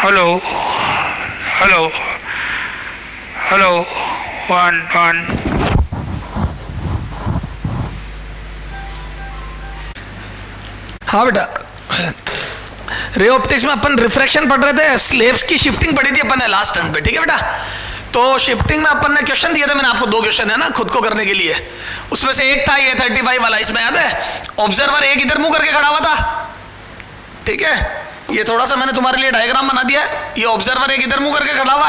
Hello hello hello one one. हाँ बेटा, ray optics में अपन रिफ्रैक्शन पढ़ रहे थे, स्लेब्स की शिफ्टिंग पढ़ी थी अपन ने लास्ट टर्न पे, ठीक है बेटा। तो शिफ्टिंग में अपन ने क्वेश्चन दिया था, मैंने आपको दो क्वेश्चन है ना खुद को करने के लिए, उसमें से एक था ये 35 वाला, इसमें याद है ऑब्जर्वर एक इधर मुंह करके खड़ा हुआ था, ठीक है। ये थोड़ा सा मैंने तुम्हारे लिए डायग्राम बना दिया है, ये ऑब्जर्वर एक इधर मुंह करके खड़ा हुआ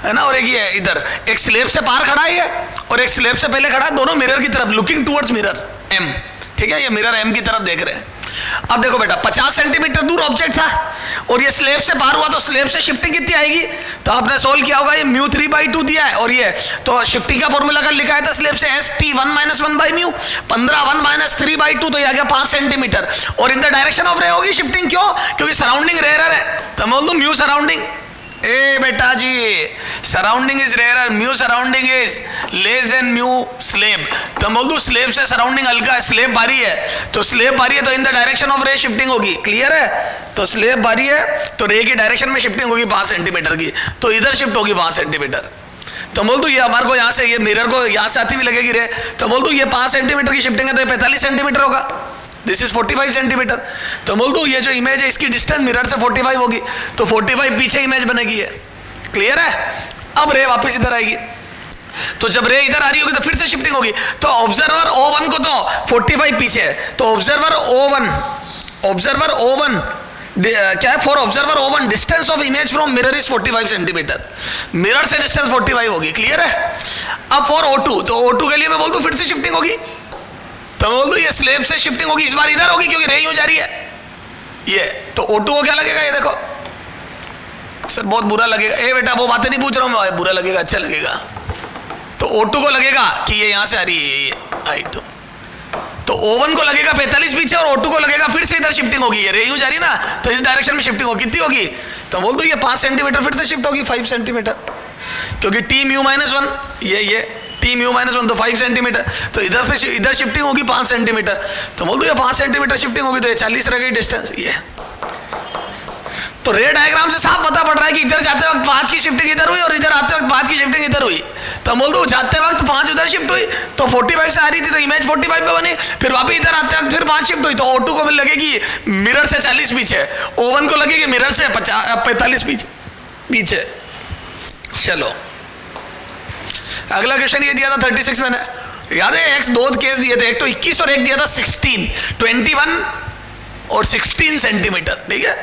है ना, और एक ये इधर, एक स्लेब से पार खड़ा है ये, और एक स्लेब से पहले खड़ा है, दोनों मिरर की तरफ लुकिंग टुवर्ड्स मिरर एम, ठीक है। ये मिरर एम की तरफ देख रहे हैं। अब देखो बेटा 50 सेंटीमीटर दूर ऑब्जेक्ट था और ये स्लेब से पार हुआ, तो स्लेब से शिफ्टिंग कितनी आएगी, तो आपने सोल्व किया होगा, ये म्यू 3/2 दिया है, और ये तो शिफ्टिंग का फॉर्मूला कल लिखा है था स्लेब से एस टी 1 - 1 बाई म्यू, 15 1 - 3/2, तो ये आ गया 5 सेंटीमीटर। और इन द डायरेक्शन ऑफ रे होगी शिफ्टिंग, क्यों, क्योंकि सराउंडिंग रेयर है, तो मैं बोल दूं म्यू सराउंडिंग, ए बेटा जी surrounding is rare, mu surrounding is less than mu slab, तो बोल दूं स्लेब से सराउंडिंग हल्का है, स्लेब भारी है, तो स्लेब भारी है तो इन द डायरेक्शन ऑफ रे शिफ्टिंग होगी, क्लियर है। तो स्लेब भारी है तो रे की डायरेक्शन में शिफ्टिंग होगी 5 सेंटीमीटर की, तो इधर शिफ्ट होगी 5 सेंटीमीटर। तो बोल दूं ये हमारे को यहाँ से, ये मिरर को यहाँ से आती हुई लगेगी रे, तो बोल दूं ये 5 सेंटीमीटर की शिफ्टिंग है तो 45 सेंटीमीटर होगा, दिस इज 45 सेंटीमीटर। तो बोल दूं ये जो इमेज है इसकी डिस्टेंस मिरर से 45 होगी, तो 45 पीछे इमेज बनेगी है, क्लियर है। अब रे वापस इधर आएगी, तो जब रे इधर आ रही होगी तो फिर से शिफ्टिंग होगी, तो ऑब्जर्वर O1 को तो 45 पीछे है, तो ऑब्जर्वर O1 क्या है, for observer O1 distance of image from mirror is 45 centimetre, mirror से डिस्टेंस 45 होगी, क्लियर है। अब फॉर O2, तो O2 के लिए मैं बोल दूं फिर से शिफ्टिंग होगी, तो मैं बोल दूं ये स्लेब से शिफ्टिंग होगी, इस बार इधर होगी क्योंकि रे यूं जा रही है ये, तो O2 को क्या लगेगा, ये देखो सर बहुत बुरा लगेगा, ए बेटा वो बातें नहीं पूछ रहा हूं मैं, बुरा लगेगा अच्छा लगेगा, तो O2 को लगेगा कि ये यहां से आ रही है ये आई, तो O1 को लगेगा 45 पीछे, और O2 को लगेगा फिर से इधर शिफ्टिंग होगी, ये रे यूं जा रही ना, तो इस डायरेक्शन में शिफ्टिंग होगी, कितनी होगी, तो बोल दो ये 5 सेंटीमीटर फिर से शिफ्ट होगी 5 सेंटीमीटर, क्योंकि T म्यू -1 ये T म्यू -1 तो 5 सेंटीमीटर, तो इधर से इधर शिफ्टिंग होगी 5 सेंटीमीटर, तो बोल दो ये 5 सेंटीमीटर शिफ्टिंग होगी, तो ये 40 रह गई डिस्टेंस ये। तो रे डायग्राम से साफ पता पड़ रहा है कि इधर जाते वक्त 5 की शिफ्टिंग इधर हुई और इधर आते वक्त 5 की शिफ्टिंग इधर हुई, तो बोल दो जाते वक्त 5 उधर शिफ्ट हुई तो 45 से आ रही थी तो इमेज 45 पे बनी, फिर वापस इधर आते वक्त फिर 5 शिफ्ट हुई, तो O2 को लगेगी मिरर से 40 पीछे, O1 को लगेगी मिरर से 45 पीछे। चलो अगला क्वेश्चन ये दिया था 36 मैंने, याद है एक्स दो केस दिए थे, एक तो 21 और एक दिया था 16, 21 और 16 सेंटीमीटर, ठीक है।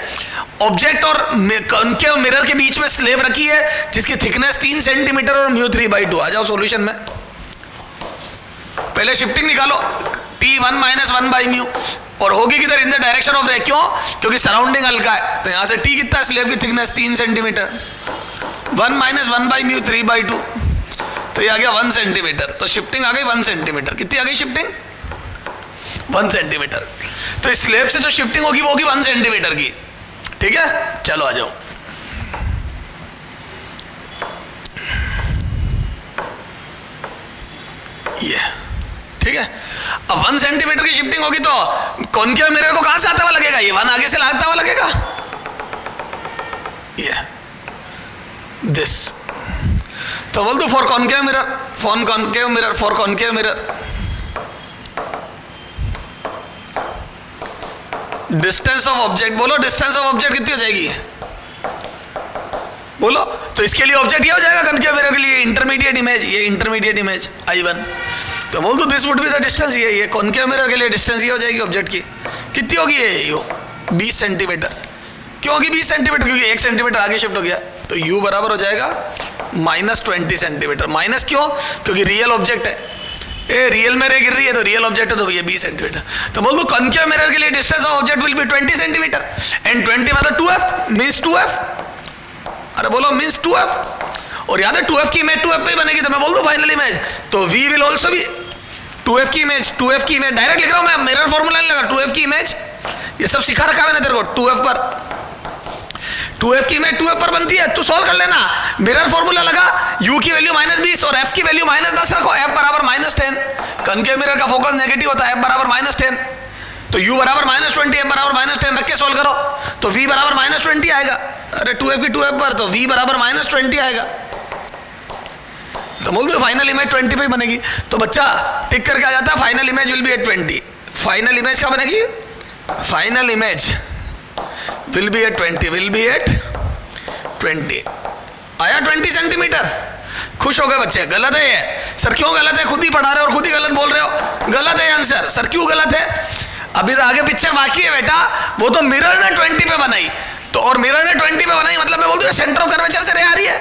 ऑब्जेक्ट और उनके मिरर के बीच में स्लेब रखी है जिसकी थिकनेस 3 सेंटीमीटर और म्यू 3/2। आ जाओ सॉल्यूशन में, पहले शिफ्टिंग निकालो T1 - 1 बाई म्यू, और होगी किधर, इन द डायरेक्शन ऑफ रे, क्यों, क्योंकि सराउंडिंग हल्का है, तो यहां से T कितना है, स्लेब की थिकनेस 3 सेंटीमीटर, 1 - 1 बाई म्यू 3/2, तो ये आ गया 1 सेंटीमीटर, तो शिफ्टिंग आ गई 1 सेंटीमीटर, कितनी आ गई शिफ्टिंग 1 सेंटीमीटर, तो इस स्लेब से जो शिफ्टिंग होगी वो होगी 1 सेंटीमीटर की, ठीक है। चलो आ जाओ, ये ठीक है। अब 1 सेंटीमीटर की शिफ्टिंग होगी तो कॉनकेव मिरर को कहां से आता हुआ लगेगा, ये 1 आगे से लगता हुआ लगेगा, ये दिस, तो बोल दो for concave mirror distance of object, बोलो डिस्टेंस ऑफ ऑब्जेक्ट कितनी हो जाएगी, बोलो, तो इसके लिए ऑब्जेक्ट ये हो जाएगा कॉनकेव मिरर के लिए इंटरमीडिएट इमेज, ये इंटरमीडिएट इमेज I1, तो बोल दो this would be the distance, ये कॉनकेव मिरर के लिए डिस्टेंस ये हो जाएगी ऑब्जेक्ट की, कितनी होगी ये 20 सेंटीमीटर, क्यों होगी 20 सेंटीमीटर, क्योंकि 1 सेंटीमीटर आगे शिफ्ट हो गया, तो U बराबर हो जाएगा -20 सेंटीमीटर, माइनस क्यों, क्योंकि रियल ऑब्जेक्ट है, ए रियल में रे गिर रही है तो रियल ऑब्जेक्ट है, तो ये 20 सेंटीमीटर, तो बोल दो कॉनकेव मिरर के लिए distance of object will be 20 centimetre, and 20 मतलब 2f मींस 2f, अरे बोलो मींस 2f, और याद है 2f की इमेज 2f पे ही बनेगी, तो मैं बोल दूं फाइनल इमेज, तो v will also be 2f की इमेज डायरेक्ट लिख रहा हूं मैं, मिरर फॉर्मूला नहीं लगा, 2f की इमेज ये सब सिखा रखा है मैंने तेरे को, 2f की इमेज 2f पर बनती है, तू सॉल्व कर लेना, मिरर फॉर्मूला लगा, u की वैल्यू -20 और f की वैल्यू -10 रखो, f बराबर -10, कॉनकेव मिरर का फोकस नेगेटिव होता है, f बराबर -10, तो u बराबर -20, f बराबर -10 रख के सॉल्व करो, तो v बराबर -20 आएगा, अरे 2f की 2f पर तो v बराबर -20 आएगा, तो बोल दो फाइनल इमेज 20 पे बनेगी। तो बच्चा टिक करके आ जाता है final image will be at 20। Final image क्या बनेगी? Final image will be at 20, will be at 20। आया 20 सेंटीमीटर। खुश हो गए बच्चे? गलत है ये। सर क्यों गलत है? खुद ही पढ़ा रहे हो और खुद ही गलत बोल रहे हो। गलत है आंसर। सर क्यों गलत है? अभी तो आगे पिक्चर बाकी है बेटा। वो तो मिरर ने 20 पे बनाई, तो और मिरर ने 20 पे बनाई मतलब मैं बोल दूं सेंटर ऑफ कर्वेचर से रे आ रही है,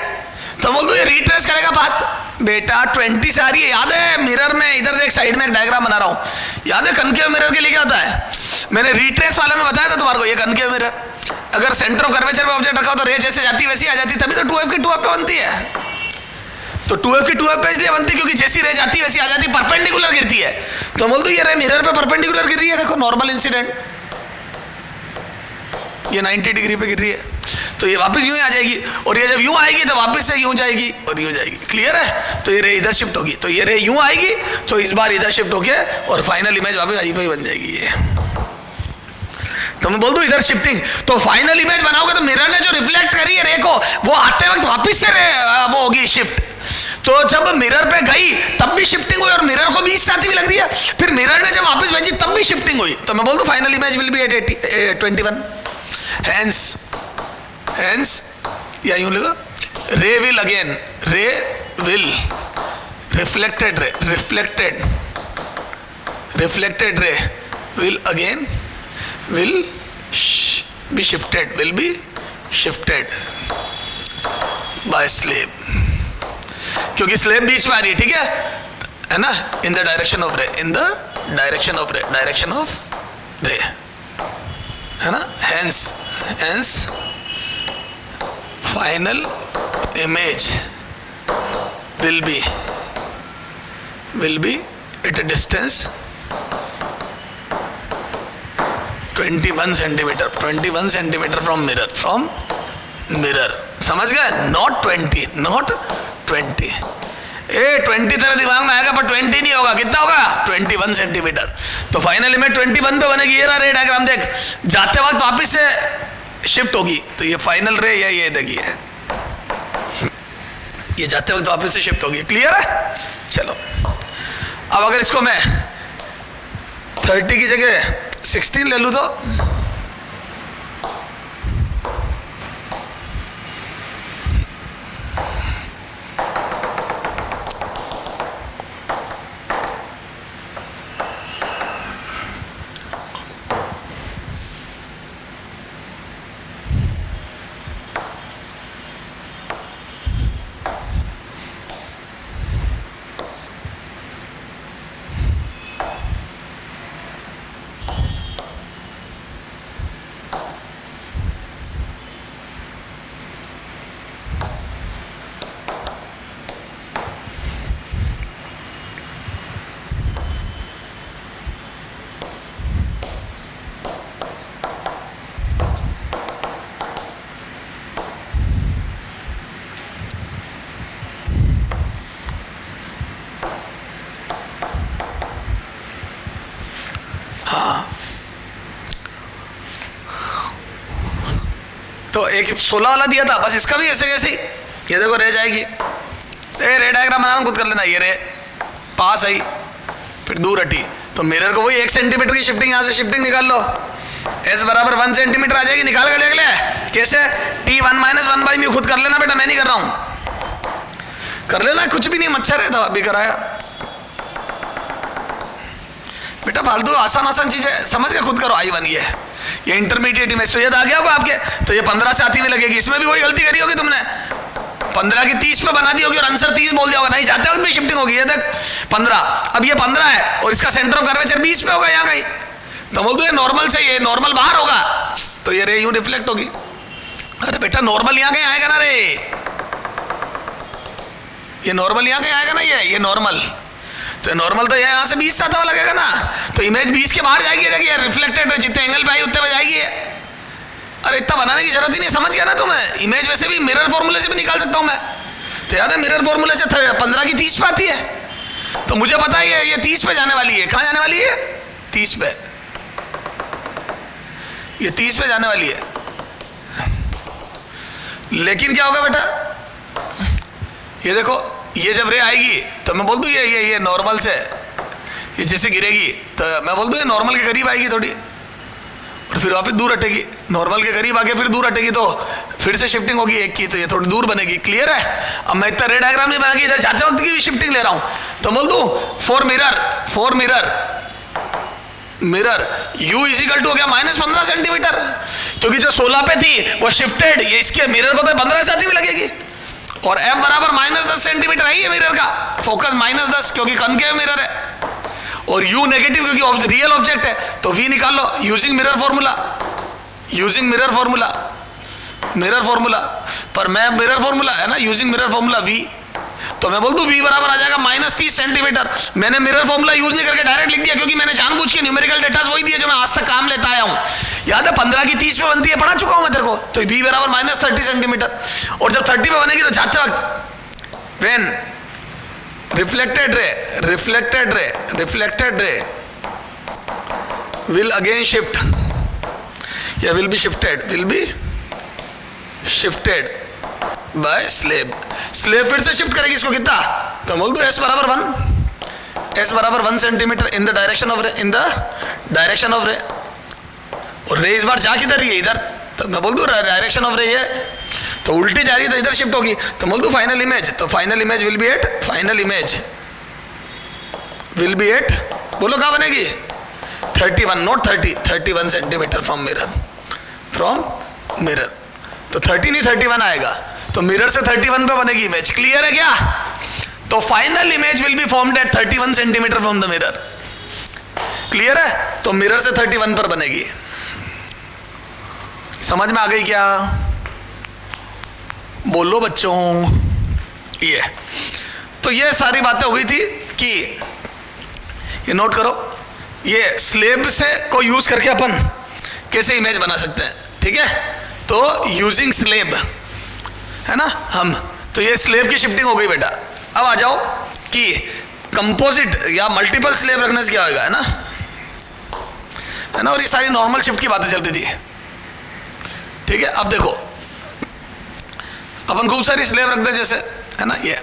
तो बोल दूं ये रिट्रेस करेगा पाथ। बेटा 20 से आ रही है, याद है? मिरर में इधर एक साइड में एक डायग्राम बना रहा हूं, याद है? कनकेव मिरर के लिए क्या होता है? मैंने रिट्रेस वाले में बताया था तुम्हारे को। ये कनकेव मिरर, अगर सेंटर ऑफ कर्वेचर पे ऑब्जेक्ट रखा हो तो रे जैसे जाती वैसी आ जाती, तभी तो 2f की 2f पे बनती है। तो 2f की 2f पे इसलिए बनती क्योंकि जैसी रे जाती वैसी आ जाती, परपेंडिकुलर गिरती है। तो बोल दो ये रे मिरर पे परपेंडिकुलर गिर रही है, देखो नॉर्मल इंसिडेंट, ये 90 डिग्री पे गिर रही है, तो ये वापस यूं ही आ जाएगी, और ये जब यूं आएगी तो वापस से यूं जाएगी और यूं जाएगी। क्लियर है? तो ये रे इधर शिफ्ट होगी, तो ये रे यूं आएगी तो इस बार इधर शिफ्ट होके और फाइनल इमेज वापस आई पे ही बन जाएगी ये। तो मैं बोल दूं इधर शिफ्टिंग, तो फाइनल इमेज बनाओगे तो मिरर ने जो रिफ्लेक्ट करी है रे को, वो आते वक्त वापस से रे वो होगी शिफ्ट। तो जब मिरर पे गई तब भी शिफ्टिंग हुई और मिरर को भी इस साथ भी लग रही है, फिर मिरर ने जब वापस भेजी तब भी शिफ्टिंग हुई। तो मैं बोल दूं final image will be at 21। Hence या यूं लिखो ray will again, ray will reflected ray, reflected ray will again will be shifted by slab, क्योंकि स्लेब बीच में आ रही है, ठीक है ना? in the direction of ray, है ना? hence final image will be at a distance 21 centimetre from mirror. समझ गए? नॉट 20। 20 तेरे दिमाग में आएगा पर 20 नहीं होगा। कितना होगा? 21 सेंटीमीटर। तो फाइनली में 21 पे बनेगी। ये रहा रे डायग्राम, देख जाते वक्त वापस से शिफ्ट होगी, तो ये फाइनल रे ये देखिए, ये जाते वक्त वापस से शिफ्ट होगी। क्लियर है? चलो अब अगर इसको मैं 30 की जगह 16 ले लूँ तो तो एक 16 वाला दिया था, बस इसका भी ऐसे कैसे ही, ये देखो रे जाएगी, रे डायग्राम बनाना खुद कर लेना। ये रे पास आई फिर दूर हटी, तो मिरर को वही 1 सेंटीमीटर की शिफ्टिंग, यहाँ से शिफ्टिंग निकाल लो, एस बराबर 1 सेंटीमीटर आ जाएगी। निकाल कर देख ले कैसे, T1 - 1/μ खुद कर लेना बेटा, मैं नहीं कर रहा हूँ, कर लेना, कुछ भी नहीं, मच्छर है तो अभी कराया बेटा, फालतू आसान चीजें समझ के खुद करो। I1 ये इंटरमीडिएट इमेज, तो ये आ गया होगा आपके, तो ये 15 से आती हुई लगेगी। इसमें भी वही गलती करी होगी तुमने, 15 की 30 पे बना दी होगी और आंसर 30 बोल दिया होगा, नहीं जाते वक्त भी शिफ्टिंग होगी। ये देख 15, अब ये 15 है और इसका सेंटर ऑफ कर्वेचर 20 पे होगा यहाँ कहीं, तो बोल दो ये नॉर्मल से, ये नॉर्मल बाहर होगा, तो ये रे यूं रिफ्लेक्ट होगी। अरे बेटा नॉर्मल यहाँ कहीं आएगा ना रे, ये नॉर्मल यहाँ कहीं आएगा ना, ये नॉर्मल, तो नॉर्मल तो यहाँ से 20 आता हुआ लगेगा ना, तो इमेज 20 के बाहर जाएगी। देखिए रिफ्लेक्टेड जितने एंगल पे आई उतने पे जाएगी। अरे इतना बनाने की जरूरत ही नहीं, समझ गया ना तुम्हें? इमेज वैसे भी मिरर फॉर्मूले से भी निकाल सकता हूँ मैं, तो याद है मिरर फॉर्मूले से 15 की 30 पे आती है, तो मुझे पता है ये 30 पे जाने वाली है। कहाँ जाने वाली है? 30 पे, ये 30 पे जाने वाली है। लेकिन क्या होगा बेटा, ये देखो, ये जब रे आएगी तो मैं बोल दूं ये नॉर्मल से, ये जैसे गिरेगी तो मैं बोल दूं ये नॉर्मल के करीब आएगी थोड़ी, और फिर वापस दूर हटेगी, नॉर्मल के करीब आके फिर दूर हटेगी, तो फिर से शिफ्टिंग होगी एक की, तो ये थोड़ी दूर बनेगी। क्लियर है? अब मैं इतना रे डायग्राम नहीं बना के इधर जाते वक्त की भी शिफ्टिंग ले रहा हूं, तो बोल दूं for mirror u is equal to हो गया -15 सेंटीमीटर, क्योंकि जो 16 पे थी वो शिफ्टेड, ये इसके मिरर को तो 15 से आती भी लगेगी, और f बराबर -10 सेंटीमीटर है ये मिरर का फोकस, -10 क्योंकि कनकेव मिरर है, और u नेगेटिव क्योंकि रियल ऑब्जेक्ट है, तो v निकाल लो यूजिंग मिरर फॉर्मूला, पर मैं मिरर फॉर्मूला है ना, यूजिंग मिरर फॉर्मूला v, तो मैं बोल दूं v बराबर आ जाएगा -30 सेंटीमीटर। मैंने मिरर फॉर्मूला यूज नहीं करके डायरेक्ट लिख दिया, क्योंकि मैंने जानबूझ के न्यूमेरिकल डेटा वही दिए जो मैं आज तक काम लेता आया हूं। याद है 15 की 30 पे बनती है, पढ़ा चुका हूं मैं तेरे को, तो v बराबर -30 सेंटीमीटर, और जब 30 पे बनेगी तो जाते वक्त when reflected ray will again shift, या will be shifted by slab फिर से शिफ्ट करेगी इसको कितना, तो बोल दो s बराबर 1 centimetre in the direction of रे, और रे इस बार जा किधर रही है, इधर, तो मैं बोल दूं डायरेक्शन ऑफ रे है, तो उल्टी जा रही है तो इधर शिफ्ट होगी, तो बोल दूं final image will be at बोलो कहाँ बनेगी 31 नॉट 31 सेंटीमीटर फ्रॉम मिरर, तो 30 नहीं 31 आएगा, तो मिरर से 31 पे बनेगी इमेज। क्लियर है क्या? तो final image will be formed at 31 centimetre from the mirror. Clear है? तो मिरर से 31 पर बनेगी। समझ में आ गई क्या? बोलो बच्चों। ये तो ये सारी बातें हो गई थी कि ये नोट करो, ये स्लेब से को यूज करके अपन कैसे इमेज बना सकते हैं। ठीक है, तो यूजिंग स्लेब है ना हम, तो ये स्लेब की शिफ्टिंग हो गई बेटा। अब आ जाओ कि कंपोजिट या मल्टीपल स्लेब रखने से क्या होगा, है ना, और ये सारी नॉर्मल शिफ्ट की बातें चलती थी। ठीक है, अब देखो अपन खूब सारी स्लेब रखते हैं जैसे, है ना, ये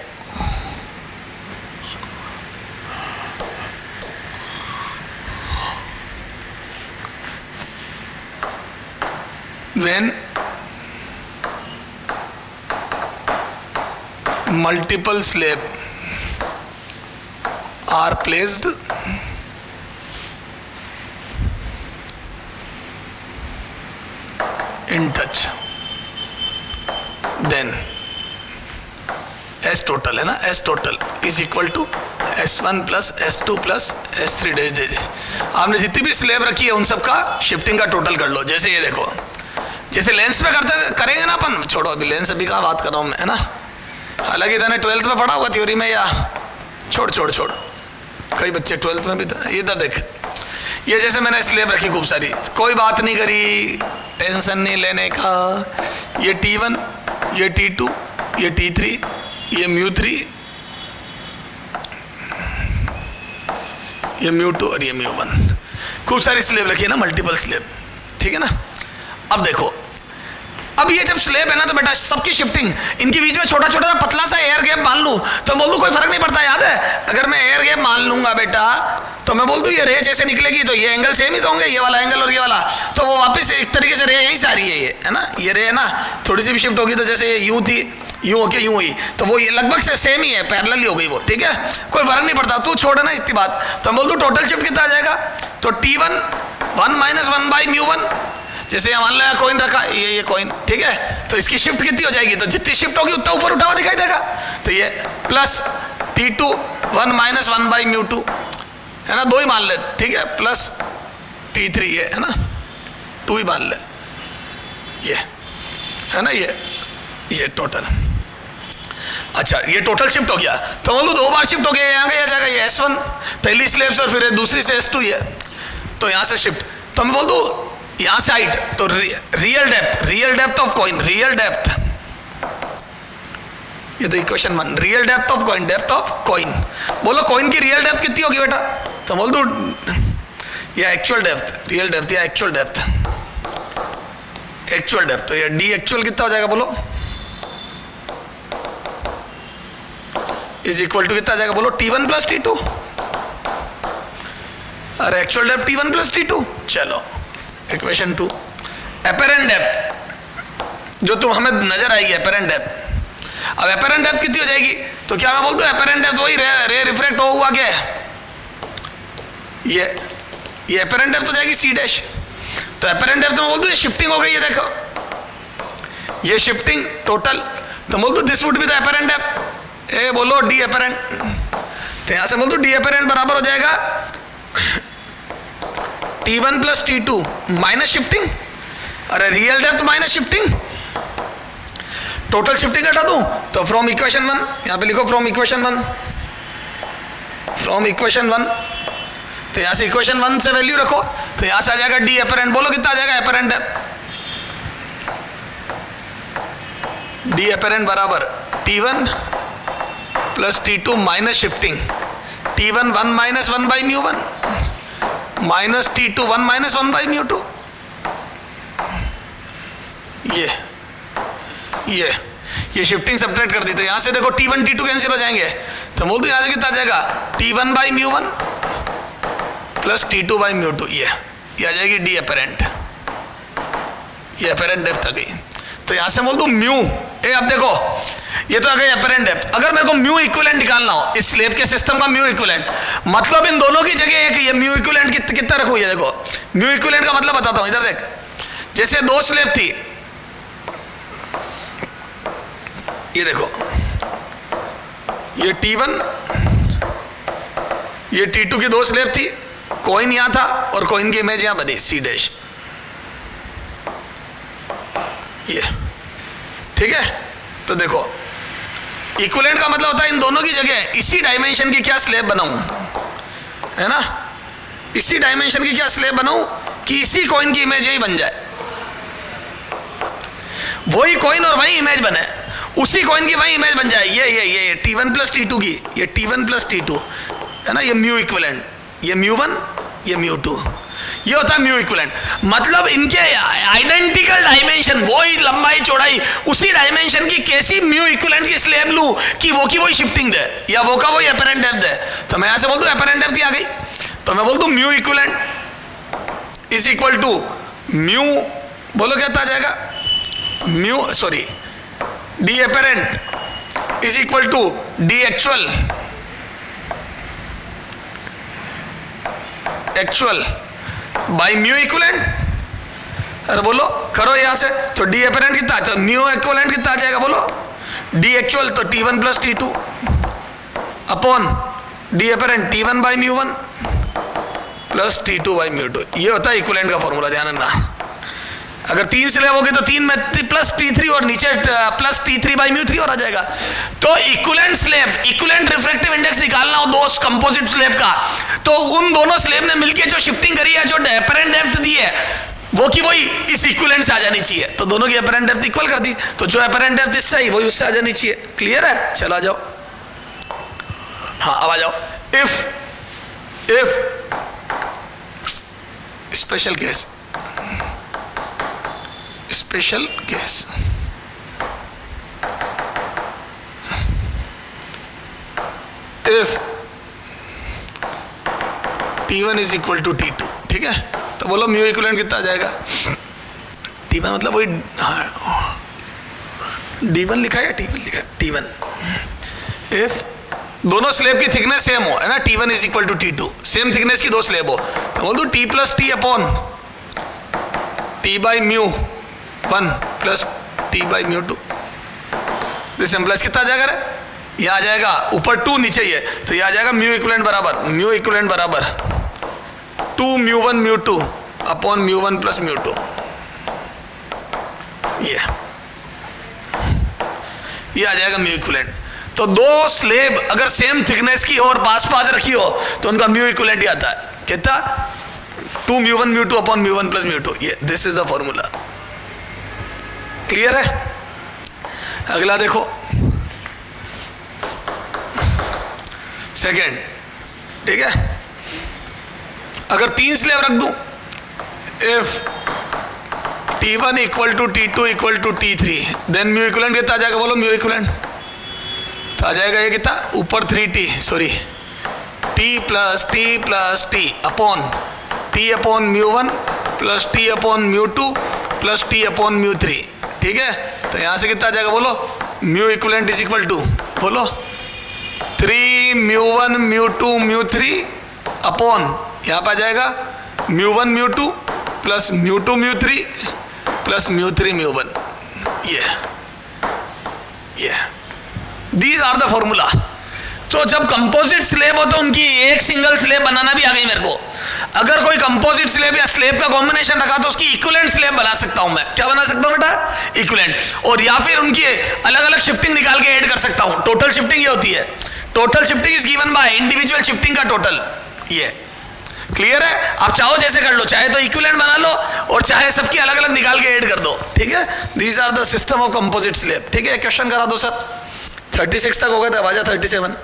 when multiple slab are placed in touch, then S total है ना, S total is equal to S1 plus S2 plus S3 dash dash. आपने जितनी भी स्लेब रखी है उन सब का शिफ्टिंग का टोटल कर लो। जैसे ये देखो, जैसे लेंस में करेंगे ना अपन, छोड़ो अभी लेंस अभी कहाँ बात कर रहा हूँ मैं, है ना, हालांकि इधर 12th में पढ़ा होगा थ्योरी में, या छोड़ कई बच्चे 12th में भी था। इधर देख, ये जैसे मैंने स्लेब रखी खूब सारी, कोई बात नहीं करी, टेंशन नहीं लेने का। ये T1, ये T2, ये T3, ये μ3, ये μ2 और ये μ1, खूब सारी स्लेब रखी है ना, मल्टीपल स्लेब। ठीक है ना। अब देखो, अब ये जब स्लेब है ना, तो बेटा सबकी शिफ्टिंग, इनके बीच में छोटा छोटा सा पतला सा एयर गैप मान लूं तो बोल दूं कोई फर्क नहीं पड़ता। याद है, अगर मैं एयर गैप मान लूंगा बेटा, तो मैं बोल दूं ये रे जैसे निकलेगी तो ये एंगल सेम ही तो होंगे, ये वाला एंगल और ये वाला, तो वो वापस एक तरीके से रे यहीं से आ रही है, ये है ना, ये रे है ना, थोड़ी सी भी शिफ्ट होगी तो जैसे ये यूं थी, यूं होके यूं हुई, तो वो ये लगभग से सेम ही है, पैरेलल ही हो गई वो। ठीक है, कोई फर्क नहीं पड़ता, तू छोड़ ना इतनी बात। तो मैं बोल दूं टोटल शिफ्ट कितना आ जाएगा, तो T1 1 - 1 by μ1, जैसे मान लो कॉइन रखा, ये कॉइन, ठीक है, तो इसकी शिफ्ट कितनी हो जाएगी, तो जितनी शिफ्ट होगी उतना ऊपर उठा हुआ दिखाई देगा, तो ये प्लस T2 1 - 1 by μ2, है ना, 2 ही मान ले, ठीक है, प्लस T3 ये है ना, 2 ही मान ले, ये है ना, ये टोटल। अच्छा, ये टोटल शिफ्ट हो गया, तो बोलो 2 बार शिफ्ट हो गया, यहाँ आ जाएगा ये S1 पहली स्लेब से और फिर दूसरी से S2 ये, तो यहाँ से शिफ्ट, तो मैं बोल दूँ यहाँ से हाइट, तो real depth of coin, real depth, ये तो equation 1, real depth of coin, बोलो कॉइन की रियल डेप्थ कितनी होगी बेटा, तो बोल दो ये एक्चुअल डेप्थ, रियल डेप्थ या एक्चुअल डेप्थ, तो ये डी एक्चुअल कितना हो जाएगा बोलो, इज इक्वल टू कितना आ जाएगा बोलो, T1 प्लस T2, और actual depth T1 plus T2। चलो इक्वेशन 2, एपेरेंट डेप्थ जो तुम हमें नजर आएगी एपेरेंट डेप्थ। अब एपेरेंट डेप्थ कितनी हो जाएगी, तो क्या मैं बोलता हूँ एपेरेंट डेप्थ वही रे रिफ्रैक्ट हुआ क्या है, ये एपेरेंट डेप्थ हो जाएगी C डैश। तो एपेरेंट डेप्थ में बोल दो ये शिफ्टिंग हो गई है, देखो ये शिफ्टिंग टोटल, तो बोल दो this would be the apparent depth. ए बोलो डी एपेरेंट, तो यहां से बोल दो डी एपेरेंट बराबर हो जाएगा T1 plus T2 minus shifting, अरे real depth minus shifting, total shifting हटा दूं तो फ्रॉम इक्वेशन 1, यहां पे लिखो फ्रॉम इक्वेशन 1, फ्रॉम इक्वेशन 1, तो यहां से इक्वेशन 1 से वैल्यू रखो, तो यहां से आ जाएगा डी एपेरेंट, बोलो कितना आ जाएगा एपेरेंट डेप्थ, डी एपेरेंट बराबर T1 plus T2 minus shifting, T1 1 minus 1 by mu 1 minus T2 1 minus 1 by mu 2। ये शिफ्टिंग सब्ट्रैक्ट कर दी, तो यहां से देखो T1 T2 कैंसिल हो जाएंगे, तो बोल दो यहां से कितना आ जाएगा T1 by mu 1 plus T2 by mu 2, ये आ जाएगी डी एपेरेंट, ये एपेरेंट डेप्थ आ गई। तो यहां से बोल दो म्यू, अब देखो ये तो आ गई एपेरेंट डेप्थ। अगर मेरे को म्यू इक्विवेलेंट निकालना हो इस स्लेब के सिस्टम का म्यू इक्विवेलेंट, मतलब इन दोनों की जगह एक ये म्यू इक्विवेलेंट कितना रखूं, ये देखो म्यू इक्विवेलेंट का मतलब बताता हूं, इधर देख, जैसे दो स्लेब थी, ये देखो ये T1 ये T2 की दो स्लेब थी, कॉइन यहां था और कॉइन की इमेज यहां बनी C डैश, ये ठीक है। तो देखो इक्विवेलेंट का मतलब होता है इन दोनों की जगह इसी डायमेंशन की क्या स्लेब बनाऊं, है ना, इसी डायमेंशन की क्या स्लेब बनाऊं कि इसी कॉइन की इमेज यही बन जाए, वही कॉइन और वही इमेज बने, उसी कॉइन की वही इमेज बन जाए, ये T1 प्लस T2 की, ये T1 प्लस T2 है ना, ये म्यू इक्विवेलेंट, ये म्यू 1 ये म्यू 2, ये होता है म्यू इक्विवेलेंट। मतलब इनके आइडेंटिकल डायमेंशन, वही लंबाई चौड़ाई, उसी डायमेंशन की कैसी म्यू इक्विवेलेंट की स्लेब लूं कि वो की वही शिफ्टिंग दे या वो का वही एपेरेंट डेप्थ दे। तो मैं यहां से बोल दूं एपेरेंट डेप्थ आ गई, तो मैं बोल दूं mu equivalent is equal to mu, बोलो क्या आ जाएगा, mu sorry D apparent is equal to D actual by mu equivalent. अरे बोलो करो यहां से, तो डी एपेरेंट कितना, तो म्यू इक्विवेलेंट कितना आ जाएगा बोलो, डी एक्चुअल तो T1 plus T2 upon D apparent T1 by mu 1 plus T2 by mu 2। ये होता है इक्विवेलेंट का फॉर्मूला, ध्यान रखना। अगर 3 स्लेब होगी तो 3 में प्लस T3 और नीचे प्लस T3 बाई म्यू 3 और आ जाएगा। तो equivalent slab, equivalent refractive index निकालना हो दो कंपोजिट स्लेब का, तो उन दोनों स्लेब ने मिलकर जो शिफ्टिंग करी है, जो एपेरेंट डेप्थ दी है, वो की वही इस इक्विवेलेंट से आ जानी चाहिए। तो दोनों की एपेरेंट डेप्थ इक्वल कर दी, तो जो एपेरेंट डेप्थ इससे आई वही उससे आ जानी चाहिए। क्लियर है, चलो आ जाओ, हाँ अब आ जाओ। If special case, special case, if T1 is equal to T2, ठीक है, तो बोलो म्यू इक्विवेलेंट कितना आ जाएगा, T1 मतलब वही D1 लिखा है या T1 लिखा है, T1। इफ दोनों स्लेब की थिकनेस सेम हो, है ना, T1 is equal to T2, same thickness की दो स्लेब हो, तो बोल दो T plus T upon T by mu 1 plus T by mu 2। This implies कितना आ जाएगा रे, ये आ जाएगा ऊपर 2 नीचे ये, तो ये आ जाएगा म्यू इक्विवेलेंट बराबर 2 mu 1 mu 2 upon mu 1 plus mu 2। ये आ जाएगा म्यू इक्विवेलेंट। तो दो स्लेब अगर सेम थिकनेस की और पास रखी हो तो उनका म्यू इक्विवेलेंट ही आता है, कितना, 2 mu 1 mu 2 upon mu 1 plus mu 2। ये this is the formula. Clear है, अगला देखो सेकेंड, ठीक है, अगर 3 स्लेब रख दूं, if T1 equal to T2 equal to T3, then mu equivalent कितना आ जाएगा बोलो, म्यू इक्विवेलेंट, तो आ जाएगा ये कितना, ऊपर 3t, sorry t plus t upon t upon μ1 plus t upon μ2 plus t upon μ3, ठीक है। तो यहाँ से कितना आ जाएगा बोलो, mu equivalent is equal to, बोलो 3 μ1 μ2 μ3 अपॉन यहाँ पे आ जाएगा μ1 μ2 प्लस μ2 μ3 प्लस μ3 μ1, ये दीज आर द फॉर्मूला। तो जब कंपोजिट स्लेब हो तो उनकी एक सिंगल स्लेब बनाना भी आ गई मेरे को। अगर कोई कंपोजिट स्लेब या स्लेब का कॉम्बिनेशन रखा तो उसकी इक्विवेलेंट स्लेब बना सकता हूं मैं। क्या बना सकता हूं बेटा, इक्विवेलेंट। और या फिर उनकी अलग अलग शिफ्टिंग निकाल के ऐड कर सकता हूं। टोटल शिफ्टिंग ये होती है, total shifting is given by individual shifting का टोटल। ये क्लियर है। आप चाहो जैसे कर लो, चाहे तो इक्विवेलेंट बना लो और चाहे सबकी अलग अलग निकाल के ऐड कर दो, ठीक है। These are the system of composite slab, ठीक है। क्वेश्चन करा दो सर, 36 तक हो गया था, आवाजा 37,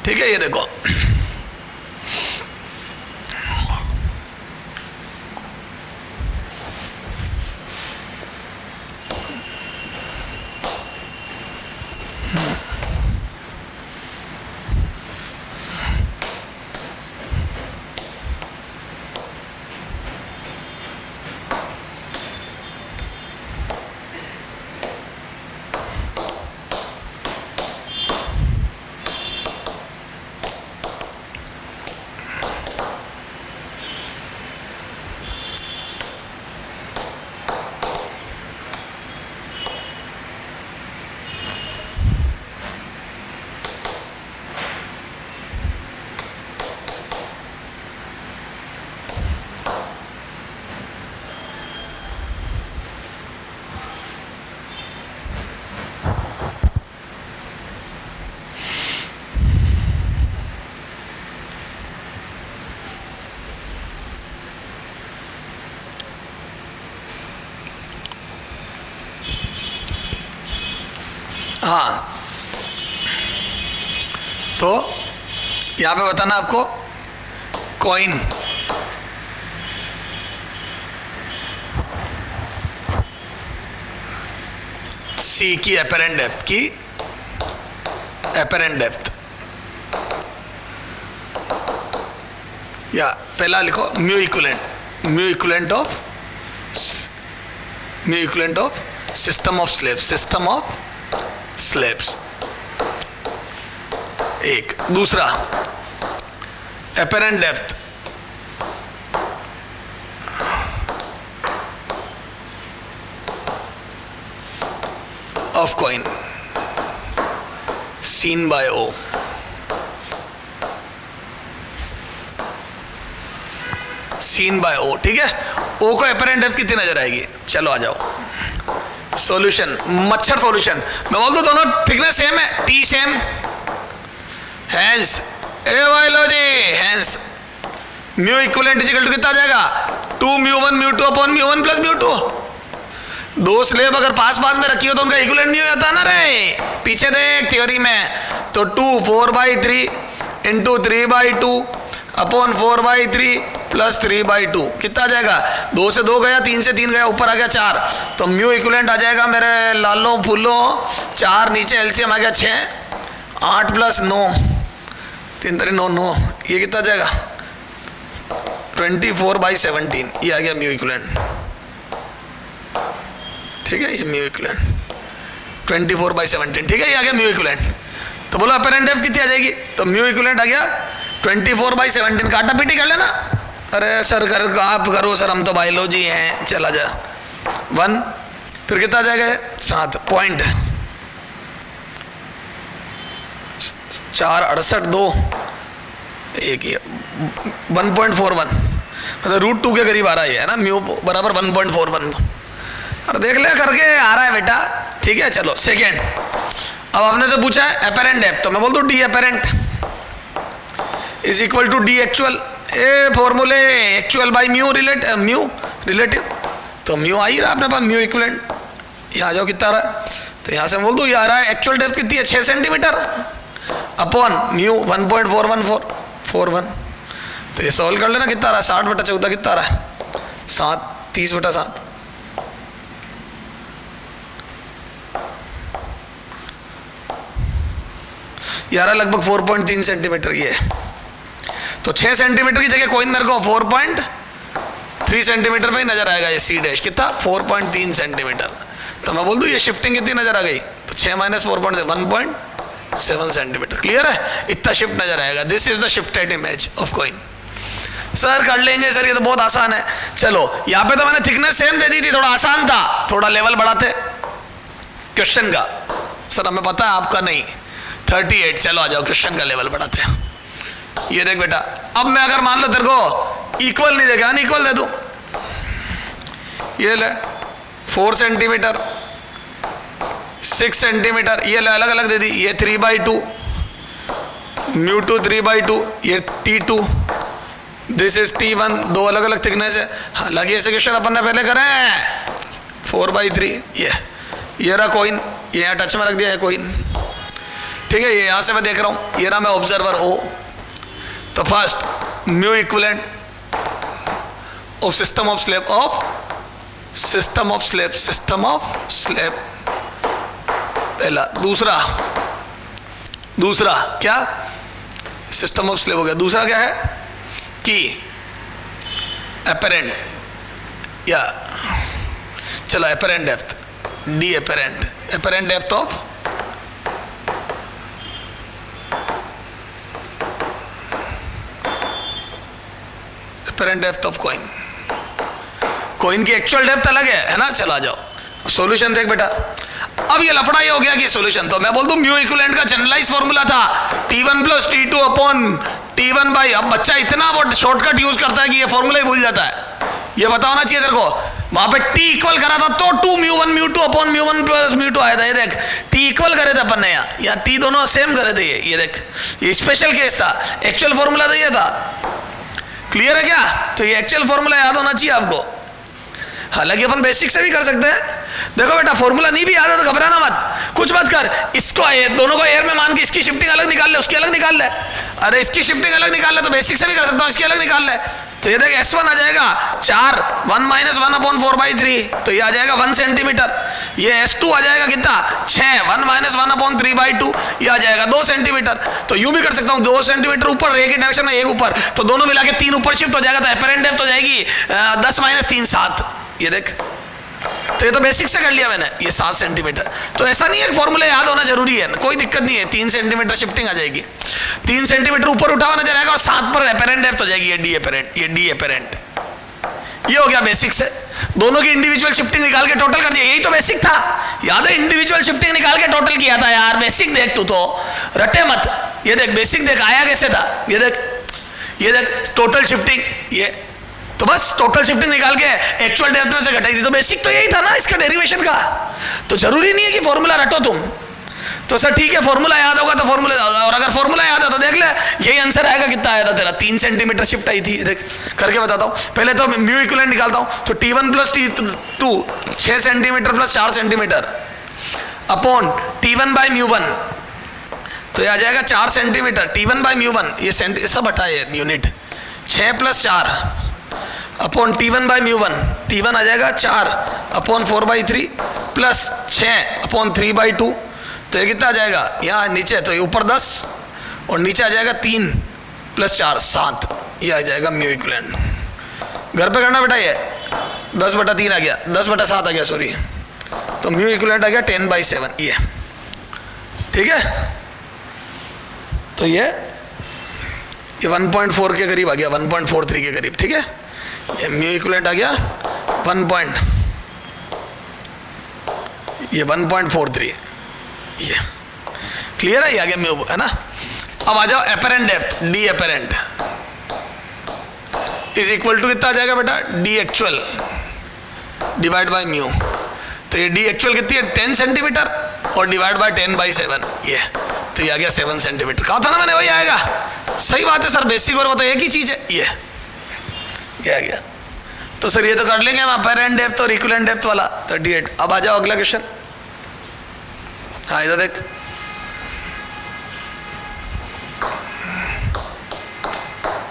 ठीक है। ये देखो हाँ, तो यहाँ पे बताना आपको कॉइन सी की एपेरेंट डेप्थ की, एपेरेंट डेप्थ, या पहला लिखो mu equivalent of system of slabs, एक। दूसरा apparent depth of coin seen by O, ठीक है। ओ को एपेरेंट डेप्थ कितनी नजर आएगी, चलो आ जाओ। सॉल्यूशन, मच्छर सॉल्यूशन, मैं बोल दूं दोनों थिकनेस सेम है, T same, hence a biology, hence mu equivalent is equal to कितना आ जाएगा, 2 μ1 μ2 अपॉन μ1 प्लस μ2। दो स्लेब अगर पास पास में रखी हो तो उनका इक्विवेलेंट नहीं होता ना रे, पीछे देख थ्योरी में। तो 2 4/3 इंटू 3/2 अपॉन 4/3 प्लस 3/2 कितना आ जाएगा, 2 से 2 गया, 3 से 3 गया, ऊपर आ गया 4। तो म्यू इक्विवेलेंट आ जाएगा मेरे लालों फूलों 4, नीचे एलसीएम आ गया 6, 8 प्लस 9, 3 3 9 9, ये कितना आ जाएगा 24/17, ये आ गया म्यू इक्विवेलेंट, ठीक है। ये म्यू इक्विवेलेंट 24/17, ठीक है, ये आ गया म्यू इक्विवेलेंट। तो बोलो एपेरेंट डेप्थ कितनी आ जाएगी, तो म्यू इक्विवेलेंट आ गया 24/17, काटा पीटी कर लेना। अरे सर आप करो सर, हम तो बायोलॉजी हैं, चला जा 1, फिर कितना आ जाएगा 7 पॉइंट 4 68 2 एक, ये 1.41, मतलब √2 के करीब आ रहा है ना, म्यू बराबर 1.41। और देख ले करके आ रहा है बेटा, ठीक है। चलो सेकेंड, अब आपने से पूछा है एपेरेंट डेप्थ, तो मैं बोल दूं D apparent is equal to D actual. ए फॉर्मूले एक्चुअल बाई म्यू रिलेटिव, तो म्यू आ ही रहा अपने पास, म्यू इक्विवेलेंट। यहाँ जाओ कितना आ रहा है, तो यहाँ से मैं बोल दूँ ये आ रहा है एक्चुअल डेप्थ कितनी है 6 सेंटीमीटर अपॉन म्यू 1.4141। तो ये सॉल्व कर लेना, कितना आ रहा है 60/14 कितना आ रहा है 7, 30/7, ये आ रहा लगभग 4.3 सेंटीमीटर। ये तो 6 सेंटीमीटर की जगह कोइन मेरे को 4.3 सेंटीमीटर में ही नजर आएगा। ये सी डैश कितना 4.3 सेंटीमीटर। तो मैं बोल दूं ये शिफ्टिंग कितनी नजर आ गई, तो 6 माइनस 1.7 सेंटीमीटर। क्लियर है, इतना शिफ्ट नजर आएगा। This is the shifted image of coin. Sir कर लेंगे सर, ये तो बहुत आसान है। चलो यहाँ पे तो मैंने थिकनेस सेम दे दी थी, थोड़ा आसान था, थोड़ा लेवल बढ़ाते क्वेश्चन का। सर हमें पता है आपका नहीं 38। चलो आ जाओ क्वेश्चन का लेवल बढ़ाते हैं। ये देख बेटा, अब मैं अगर मान लो तेरे को इक्वल नहीं देगा, अनइक्वल दे दूं, ये ले 4 सेंटीमीटर 6 सेंटीमीटर, ये ले अलग अलग दे दी। ये 3/2 μ2 3/2, ये T2, दिस इज T1, दो अलग अलग थिकनेस है। हालांकि ऐसे क्वेश्चन अपन ने पहले करे हैं 4/3। ये रहा कोइन, ये यहाँ टच में रख दिया है कोइन, ठीक है। ये यहाँ से मैं देख रहा हूँ, ये रहा मैं ऑब्जर्वर O। तो first mu equivalent of system of slab पहला। दूसरा क्या, सिस्टम ऑफ स्लैब हो गया। दूसरा क्या है कि एपरेंट, या चलो apparent depth D, apparent depth of apparent depth of coin. Coin की एक्चुअल डेप्थ अलग है ना। चलो आ जाओ सॉल्यूशन देख बेटा। अब ये लफड़ा ये हो गया कि सॉल्यूशन, तो मैं बोल दूं म्यू इक्विवेलेंट का जनरलाइज फॉर्मूला था T1 + T2 upon T1 by. अब बच्चा इतना वो शॉर्टकट यूज करता है कि ये फॉर्मूला ही भूल जाता है। ये पता होना चाहिए तेरे को, वहां पे T इक्वल करा था तो 2μ1 μ2 अपॉन μ1 + μ2 आया था। ये देख T इक्वल करे थे अपन ने यहाँ, या T दोनों सेम करे थे। ये देख, ये स्पेशल केस था, एक्चुअल फॉर्मूला तो ये था। क्लियर है क्या? तो ये एक्चुअल फॉर्मूला याद होना चाहिए आपको। हालांकि अपन बेसिक से भी कर सकते हैं। देखो बेटा, फॉर्मूला नहीं भी याद है तो घबराना मत, कुछ मत कर। इसको दोनों को एयर में मान के इसकी शिफ्टिंग अलग निकाल ले, उसकी अलग निकाल ले। अरे इसकी शिफ्टिंग अलग निकाल ले तो बेसिक से भी कर सकता हूँ, इसकी अलग निकाल ले। तो ये देख S1 आ जाएगा 4 1 - 1/4/3, तो ये आ जाएगा 1 सेंटीमीटर। ये S2 आ जाएगा कितना 6 1 - 1/3/2, ये आ जाएगा 2 सेंटीमीटर। तो यूं भी कर सकता हूँ 2 सेंटीमीटर ऊपर, एक ही डायरेक्शन में एक ऊपर, तो दोनों मिला के 3 ऊपर शिफ्ट हो जाएगा। तो एपरेंट डेप्थ हो जाएगी 10 - 3 7। ये देख, तो ये तो बेसिक से कर लिया मैंने, ये 7 सेंटीमीटर। तो ऐसा नहीं है फॉर्मूला याद होना जरूरी है, कोई दिक्कत नहीं है। 3 सेंटीमीटर शिफ्टिंग आ जाएगी, 3 सेंटीमीटर ऊपर उठा हुआ नजर आएगा और 7 पर एपरेंट डेप्थ हो जाएगी। ये डी एपरेंट, ये हो गया बेसिक से। दोनों की इंडिविजुअल शिफ्टिंग निकाल के टोटल कर दिया, यही तो बेसिक था। याद है, इंडिविजुअल शिफ्टिंग निकाल के टोटल किया था यार। बेसिक देख, तू तो रटे मत। ये देख बेसिक देख आया कैसे था। ये देख टोटल शिफ्टिंग, ये तो बस टोटल शिफ्टिंग निकाल के एक्चुअल डेप्थ में से घटाई थी। तो बेसिक तो यही था ना इसका डेरिवेशन का। तो जरूरी नहीं है कि फॉर्मूला रटो तुम। तो सर ठीक है, फॉर्मूला याद होगा तो फॉर्मूला, और अगर फॉर्मूला याद है तो देख ले यही आंसर आएगा। कितना आया था तेरा? 3 सेंटीमीटर शिफ्ट आई थी। देख करके बताता हूँ। पहले तो म्यू इक्विवेलेंट निकालता हूँ। तो T1 + T2 6 centimetre + 4 centimetre upon T1/μ1, तो ये आ जाएगा 4 सेंटीमीटर। T1/μ1 ये सब हटाए यूनिट, 6 + 4 अपॉन T1/μ1, T1 आ जाएगा 4 अपॉन 4/3 प्लस 6 अपॉन 3/2। तो ये कितना आ जाएगा यहाँ नीचे, तो ये ऊपर 10 और नीचे आ जाएगा 3 + 4 7। ये आ जाएगा म्यू इक्विवेलेंट। घर पे करना बेटा, ये 10/3 आ गया, 10/7 आ गया सॉरी। तो म्यू इक्विवेलेंट आ गया 10/7। ये ठीक है। तो ये 1.4 के करीब आ गया, 1.43 के करीब। ठीक है, ये म्यू इक्विवेलेंट आ गया 1.43। ये क्लियर है, ये आ गया म्यू, है ना। अब आ जाओ apparent depth, D apparent is equal to कितना आ जाएगा बेटा? D actual divide by mu. तो ये डी एक्चुअल कितनी है? 10 सेंटीमीटर और डिवाइड बाय 10/7। ये तो ये आ गया 7 सेंटीमीटर। कहा था ना मैंने, वही आएगा। सही बात है सर, बेसिक और बताओ एक ही चीज है। ये आ गया। तो सर ये तो कर लेंगे हम एपरेंट डेप्थ और इक्विवेलेंट डेप्थ वाला 38। अब आ जाओ अगला क्वेश्चन। हाँ इधर देख,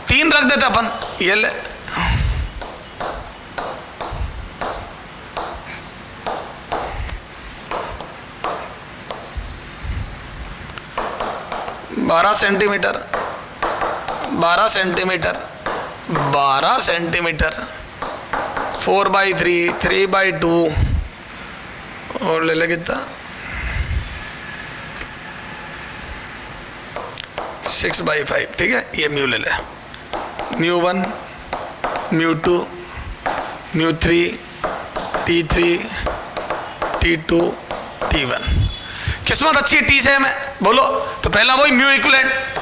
तीन रख देते अपन। ये ले, 12 सेंटीमीटर, 12 सेंटीमीटर, 12 सेंटीमीटर, 4/3, 3/2 और ले ले कितना 6/5। ठीक है, ये म्यू ले ले, μ1, μ2, μ3, T3, T2, T1। किस्मत अच्छी है टी से हमें, बोलो। तो पहला वही mu equivalent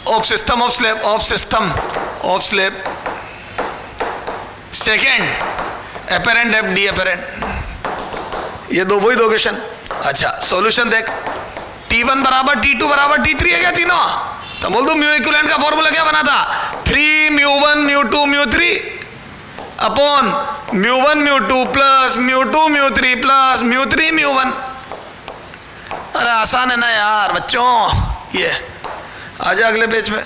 of system of slab, of system of slab. Second apparent F D apparent, ये दो वही दो क्वेश्चन। अच्छा सॉल्यूशन देख, T1 बराबर T2 बराबर T3 है क्या तीनों? तो बोल दो म्यू इक्विवेलेंट का फॉर्मूला क्या बना था, 3 μ1 μ2 μ3 अपॉन μ1 μ2 प्लस μ2 μ3 प्लस μ3 μ1। अरे आसान है ना यार बच्चों, ये आजा अगले पेज पे।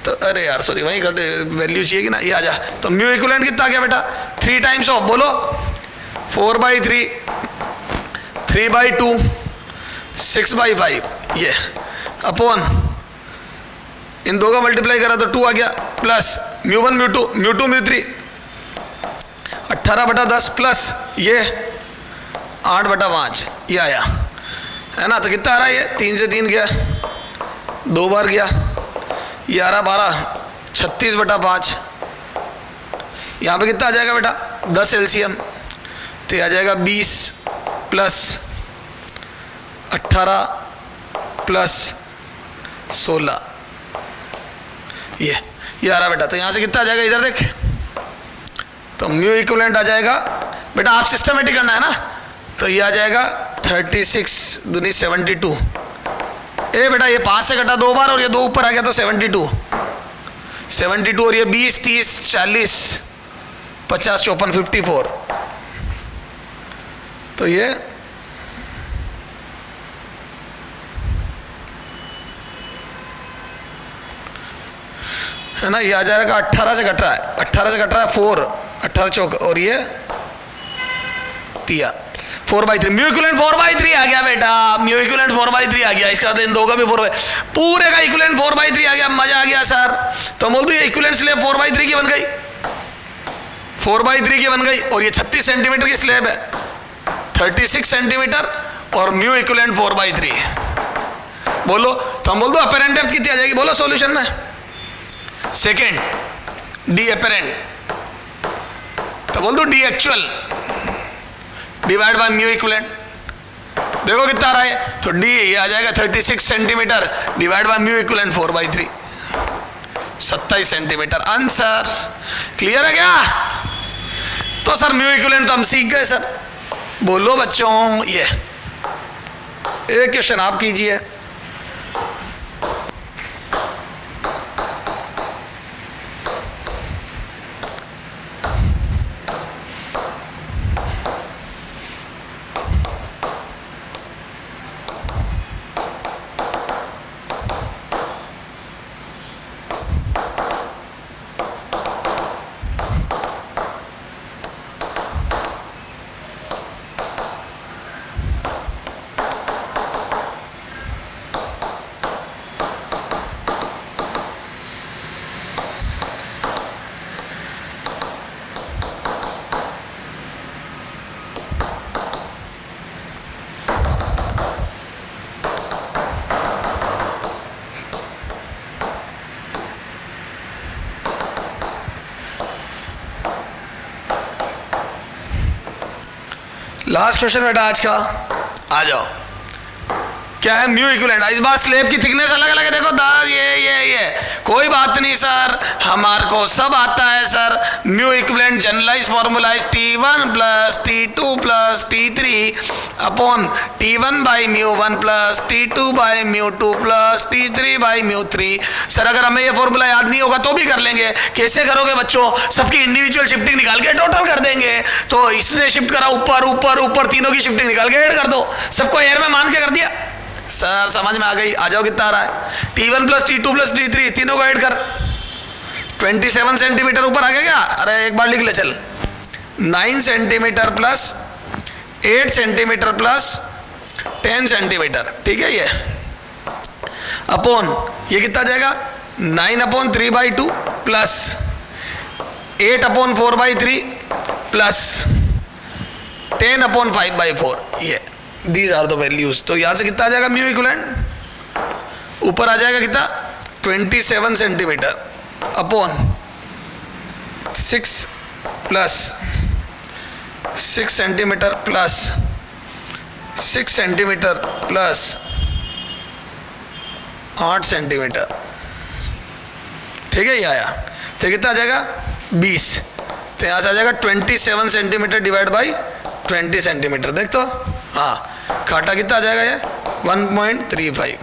तो अरे यार सॉरी, वहीं कर वैल्यू चाहिए कि ना, ये आजा। तो म्यू इक्विवेलेंट कितना आ गया बेटा, 3 टाइम्स ऑफ, बोलो 4/3, 3/2, 6/5, ये अपॉन इन दो का मल्टीप्लाई करा तो 2 आ गया, प्लस μ1 μ2 μ2 μ3 18/10 प्लस ये 8/5, ये आया है ना। तो कितना आ रहा है ये, 3 से 3 गया, 2 बार गया, ये आ रहा 12, 36/5। यहाँ पे कितना आ जाएगा बेटा, 10 LCM, तो आ जाएगा 20 प्लस 18 प्लस 16, ये आ रहा बेटा। तो यहाँ से कितना आ जाएगा, इधर देख, तो म्यू इक्विवेलेंट आ जाएगा बेटा, आप सिस्टमेटिक करना है ना। तो ये आ जाएगा 36 दूनी 72। ए बेटा ये 5 से कटा 2 बार और ये 2 ऊपर आ गया तो 72 और ये 20 30 40 50 54 54। तो ये है ना, ये आ जाएगा 18 से कट रहा है, 18 से कट रहा है 4, 18 चौक और ये तिया 4/3। म्यू इक्विवेलेंट 4/3 आ गया बेटा, म्यू इक्विवेलेंट 4/3 आ गया। इसका तो इन दो का भी 4 पूरे का इक्विवेलेंट 4/3 आ गया, मजा आ गया सर। तो बोल दो ये इक्विवेलेंट स्लैब 4/3 की बन गई, 4/3 की बन गई। और ये 36 सेंटीमीटर की स्लैब है, 36 सेंटीमीटर और म्यू इक्विवेलेंट 4/3। बोलो, तो हम बोल दो अपेरेंट डेप्थ कितनी आ जाएगी, बोलो सॉल्यूशन में। सेकेंड डी अपेरेंट, तो बोल दो D actual divide by mu equivalent. देखो कितना आ रहा है, तो डी ये आ जाएगा 36 centimetre divide by mu equivalent 4/3, 27 centimetre. Answer clear है क्या? तो सर म्यू इक्विवेलेंट तो हम सीख गए सर। बोलो बच्चों, ये एक क्वेश्चन आप कीजिए। लास्ट क्वेश्चन बेटा आज का, आ जाओ। क्या है म्यू इक्विवेलेंट। इस बार स्लेब की थिकनेस अलग अलग है, देखो ये कोई बात नहीं सर, हमारे को सब आता है sir. Mu equivalent generalize formula is T1 plus T2 plus T3 upon T1 by μ1 plus T2 by μ2 plus T3 by μ3। Sir अगर हमें ये फॉर्मूला याद नहीं होगा तो भी कर लेंगे। कैसे करोगे बच्चों, सबकी इंडिविजुअल शिफ्टिंग निकाल के टोटल कर देंगे। तो इसने शिफ्ट करा ऊपर ऊपर ऊपर, तीनों की शिफ्टिंग निकाल के ऐड कर दो, सबको एयर में मान के कर दिया। सर समझ में आ गई, आ जाओ कितना आ रहा है। T1 plus T2 plus T3 तीनों को ऐड कर, 27 सेंटीमीटर ऊपर आ गया क्या? अरे एक बार लिख ले चल, 9 centimetre plus 8 centimetre plus 10 centimetre, ठीक है ये। अपॉन ये कितना आ जाएगा 9/3/2 प्लस 8/4/3 प्लस 10/5/4। ये दीज आर द वैल्यूज। तो यहां से कितना आ जाएगा म्यू इक्विवेलेंट, ऊपर आ जाएगा कितना 27 centimetre upon 6 plus 6 centimetre plus 6 centimetre plus 8 centimetre. ठीक है, ये आया। तो कितना आ जाएगा 20। तो यहाँ से आ जाएगा 27 सेंटीमीटर डिवाइड बाई 20 सेंटीमीटर। देख तो हाँ, काटा कितना आ जाएगा ये 1.35।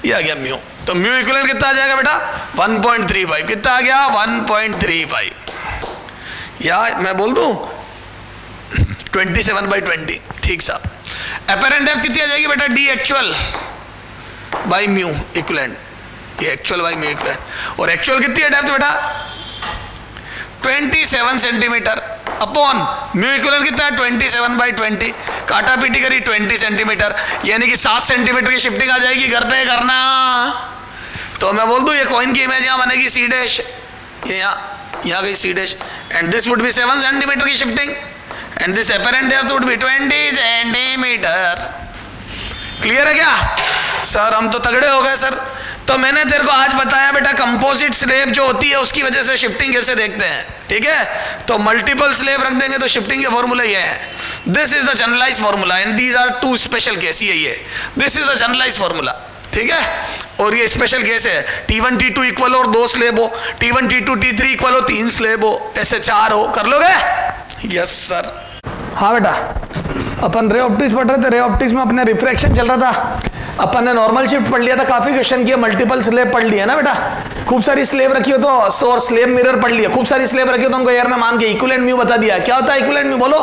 ये आ गया म्यू। तो म्यू इक्विवेलेंट कितना आ जाएगा बेटा 1.35। कितना आ गया 1.35, या मैं बोल दूं 27/20। ठीक सा। एपेरेंट डेप्थ कितनी आ जाएगी बेटा D actual by mu equivalent. ये एक्चुअल बाई म्यू इक्विवेलेंट। और एक्चुअल कितनी है डेप्थ बेटा 27 सेंटीमीटर अपॉन म्यू इक्विवेलेंट कितना है 27/20। काटा पीटी करी 20 सेंटीमीटर, यानी कि 7 सेंटीमीटर की शिफ्टिंग आ जाएगी। घर पे करना। तो मैं बोल दूं ये कॉइन की इमेज यहां बनेगी सी डैश, ये यहाँ गई C dash, and this would be 7 centimetre की shifting, and this apparent depth would be 20 centimetre. Clear है क्या सर? हम तो तगड़े हो गए सर। तो मैंने तेरे को आज बताया बेटा कंपोजिट स्लैब जो होती है उसकी वजह से शिफ्टिंग कैसे देखते हैं। ठीक है, तो मल्टीपल स्लैब रख देंगे तो शिफ्टिंग के फॉर्मूला ये है। This is the generalize formula and these are 2 special case. ये this is the generalize formula. ठीक है, और ये स्पेशल केस है T1 T2 इक्वल हो और 2 स्लैब हो, T1 T2 T3 इक्वल हो 3 स्लैब हो, ऐसे 4 हो। कर लोगे? Yes sir. हाँ बेटा, अपन रे ऑप्टिक्स पढ़ रहे थे। रे ऑप्टिक्स में अपने रिफ्रैक्शन चल रहा था। अपन ने नॉर्मल शिफ्ट पढ़ लिया था, काफी क्वेश्चन किए। मल्टीपल स्लैब पढ़ लिया ना बेटा। खूब सारी स्लैब रखी हो तो, और स्लैब मिरर पढ़ लिया। खूब सारी स्लैब रखी हो तो उनको एयर में मान के इक्विवेलेंट म्यू बता दिया। क्या होता है इक्विवेलेंट म्यू? बोलो।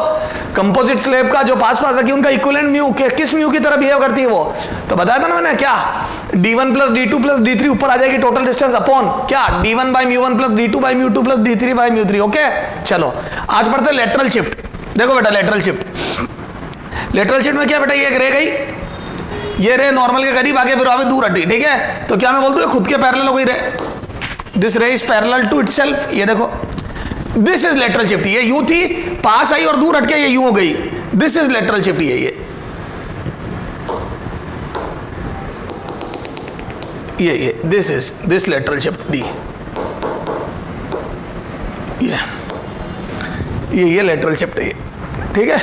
कंपोजिट स्लैब का जो पास रखी उनका इक्विवेलेंट म्यू किस म्यू की तरह बिहेव करती है वो? तो बताया था ना मैंने, क्या D1 plus D2 plus D3 ऊपर आ जाएगी टोटल डिस्टेंस अपॉन क्या D1 by mu plus D2 by mu plus D3 by mu. Okay, चलो आज पढ़ते हैं लेटरल शिफ्ट। देखो बेटा लेटरल शिफ्ट। लेटरल शिफ्ट में क्या बेटा, ये एक रे गई, ये रे नॉर्मल के करीब आगे फिर आगे दूर हटी। ठीक है, तो क्या मैं बोल दूं खुद के पैरेलल हो गई रे। दिस रे इज पैरेलल टू इटसेल्फ। ये देखो दिस इज लेटरल शिफ्ट। ये यूं थी, पास आई और दूर हट के ये यूं हो गई। This is lateral shift. ये this is this lateral shift D. ये लेटरल शिफ्ट है। ठीक है,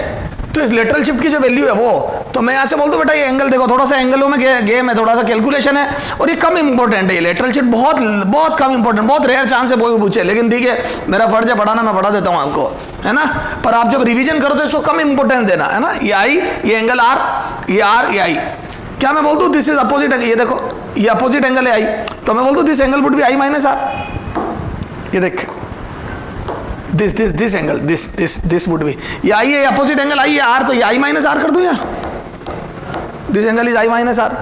तो इस लेटरल शिफ्ट की जो वैल्यू है वो, तो मैं यहां से बोल दूं बेटा ये एंगल देखो, थोड़ा सा एंगलों में गेम है, थोड़ा सा कैलकुलेशन है, और ये कम इंपॉर्टेंट है। ये लेटरल शिफ्ट बहुत बहुत कम इंपॉर्टेंट, बहुत रेयर चांस है कोई पूछे, लेकिन ठीक है मेरा फर्ज है पढ़ाना, मैं पढ़ा देता हूं आपको, है ना। पर आप जब रिवीजन करो तो इसको कम इंपॉर्टेंस देना, है ना। ये आई, ये एंगल आर, ये आर, ये आई। क्या मैं बोल दूं दिस इज अपोजिट, ये देखो ये अपोजिट एंगल है आई, तो मैं बोल दूं this angle would be I minus R. ये देख this angle this would be, ये आई है अपोजिट एंगल आई है आर, तो ये आई माइनस आर कर दूं या this angle is I minus R.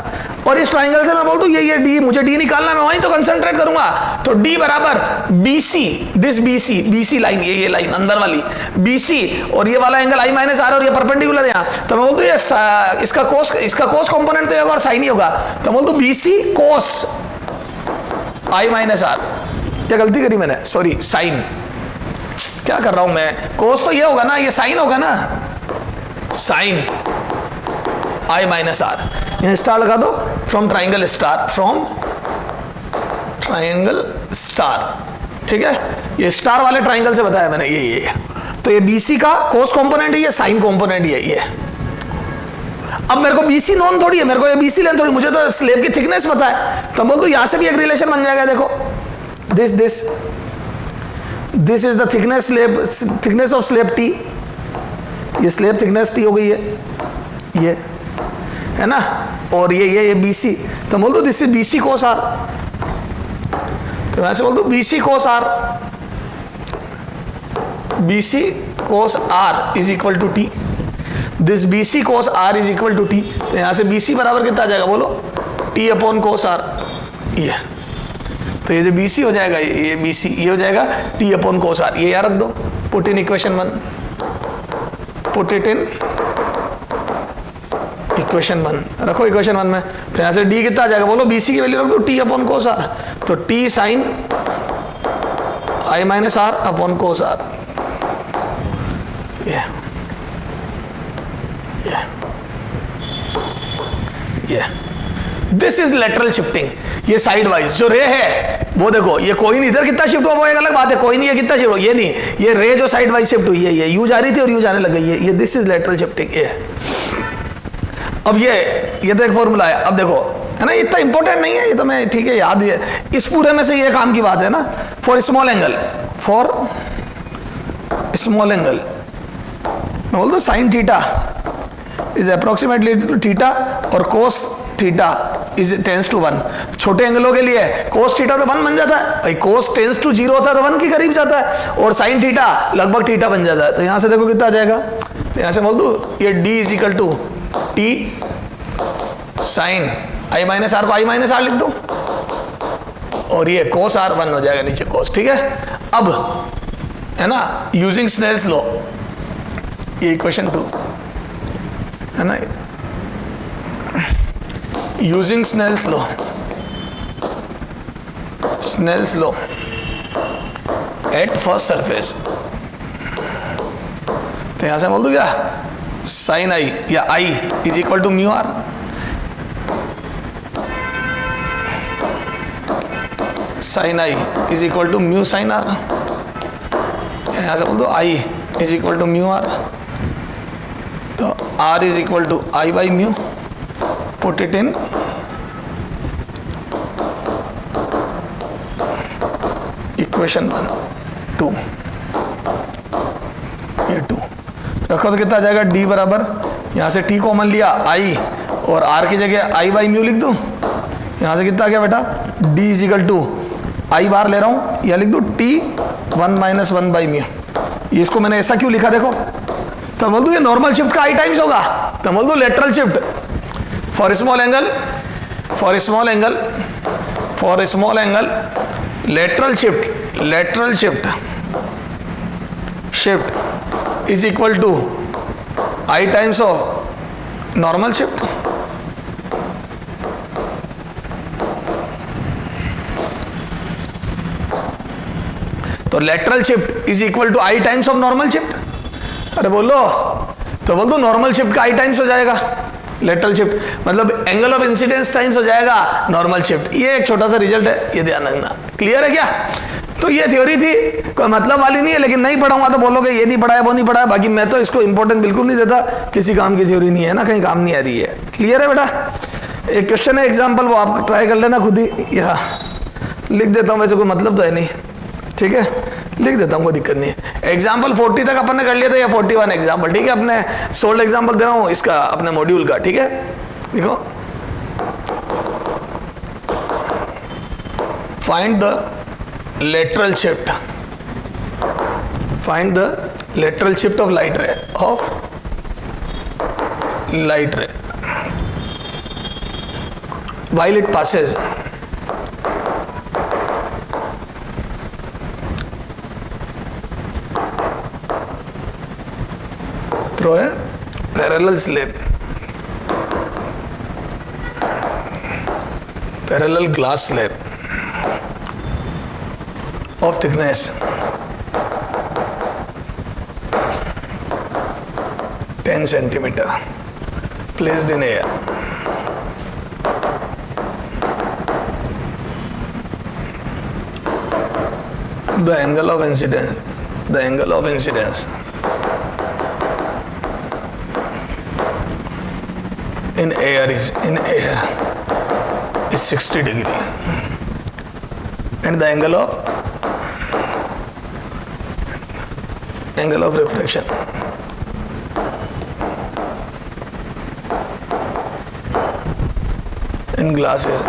और इस ट्राइंगल से मैं बोल दूं ये डी, मुझे डी निकालना है, मैं वहीं तो कंसंट्रेट करूंगा। तो डी बराबर BC, दिस BC लाइन, ये लाइन अंदर वाली BC, और ये वाला एंगल आई माइनस आर, और ये परपेंडिकुलर है यहाँ। तो मैं बोल दूं ये इसका कोस कंपोनेंट तो होगा और साइन ही होगा, तो बोल दूं BC cos I minus R. क्या गलती करी मैंने, सॉरी साइन, क्या कर रहा हूं मैं, कोस तो ये होगा ना, ये साइन होगा ना, साइन आई माइनस आर। यहां स्टार लगा दो, from triangle star, from triangle star. ठीक है, ये स्टार वाले ट्राइंगल से बताया मैंने, ये तो ये BC का कोस कंपोनेंट है, ये साइन कंपोनेंट है ये। अब मेरे को BC नॉन थोड़ी है, मेरे को ये BC लेंथ थोड़ी, मुझे तो स्लेब की थिकनेस पता है, तो बोल दो यहां से भी एक रिलेशन बन जाएगा। देखो this is the thickness of slab T, ये स्लेब थिकनेस T हो गई है, ये है ना, और ये BC, तो बोल दो this is BC cos R. तो वैसे बोल दो BC cos R, BC cos R is equal to T, this BC cos R is equal to T। तो यहां से BC बराबर कितना आ जाएगा बोलो, T अपॉन कोस R। ये तो ये जो BC हो जाएगा, ये BC ये हो जाएगा T अपॉन कोस R। ये याद रख दो, put in equation 1, put it in equation 1 रखो, इक्वेशन 1 में तो यहाँ से डी कितना आ जाएगा बोलो, बीसी की वैल्यू रख दो टी अपॉन कोस आर, तो T sine I minus R upon cos R. ये दिस इज लेटरल शिफ्टिंग। ये साइड वाइज जो रे है वो देखो, ये कोई नहीं इधर कितना शिफ्ट हुआ वो एक अलग बात है, कोई नहीं है कितना शिफ्ट हुआ ये नहीं, ये रे जो साइड वाइज शिफ्ट हुई है, ये यू जा रही थी और यू जाने लग गई है, ये दिस इज लेटरल शिफ्टिंग। ये अब ये तो एक फॉर्मूला है। अब देखो है ना, इतना इंपॉर्टेंट नहीं है ये तो, मैं ठीक है याद है, इस पूरे में से ये काम की बात है ना। For small angle, for small angle मैं बोलता हूँ sine theta is approximately theta और cos theta is tends to 1। छोटे एंगलों के लिए कोस थीटा तो 1 बन जाता है भाई, कोस टेंस टू 0 होता है तो 1 के करीब जाता है, और साइन थीटा लगभग थीटा बन जाता है। तो यहां से देखो कितना आ जाएगा, तो यहां से बोल दो ये d is equal to T sine I minus R को आई माइनस आर लिख दो, और ये कोस आर 1 हो जाएगा नीचे कोस, ठीक है। अब है ना, यूजिंग स्नेल्स लॉ, ये इक्वेशन 2 है ना, using Snell's law, Snell's law at first surface, तो यहां से बोल दो क्या, साइन आई या I is equal to mu R, sine I is equal to mu sine R, यहां से बोल दो I is equal to mu R, तो R is equal to I by mu, put it in equation 1 2, ये 2 रखो तो कितना आ जाएगा, डी बराबर यहां से टी कॉमन लिया आई, और आर की जगह आई बाई म्यू लिख दूं, यहां से कितना आ गया बेटा, डी इज इक्वल टू आई बार ले रहा हूं, या लिख दूं टी 1 माइनस 1 बाई म्यू। इसको मैंने ऐसा क्यों लिखा देखो, तो बोल दो ये नॉर्मल शिफ्ट का आई टाइम्स होगा, तो बोल दो lateral shift for small angle, for small angle, for small angle lateral shift, lateral shift shift is equal to I times of normal shift. तो lateral shift is equal to I times of normal shift. अरे बोलो, तो बोल दो normal shift का आई times हो जाएगा lateral shift, मतलब एंगल ऑफ इंसिडेंस टाइम्स हो जाएगा नॉर्मल शिफ्ट। ये एक छोटा सा रिजल्ट है, ये ध्यान रखना। क्लियर है क्या? तो ये थ्योरी थी, कोई मतलब वाली नहीं है, लेकिन नहीं पढ़ाऊंगा तो बोलोगे ये नहीं पढ़ा है वो नहीं पढ़ा है। बाकी मैं तो इसको इंपॉर्टेंस बिल्कुल नहीं देता, किसी काम की थ्योरी नहीं है ना, कहीं काम नहीं आ रही है। क्लियर है बेटा? एक क्वेश्चन है एग्जाम्पल, वो आप ट्राई कर लेना खुद ही, यहाँ लिख देता हूँ, वैसे कोई मतलब तो है नहीं, ठीक है, लिख देता हूँ, कोई दिक्कत नहीं है। एग्जाम्पल 40 तक अपन ने कर लिया था, या 41 एग्जाम्पल, ठीक है। अपने सोल्ड एग्जाम्पल दे रहा हूँ इसका, अपने मॉड्यूल का, ठीक है। देखो, find the lateral shift, find the lateral shift of light ray, while it passes through a parallel slab, parallel glass slab of thickness 10 centimeter placed in air. The angle of incidence in air is 60 degree, and the angle of refraction in glass is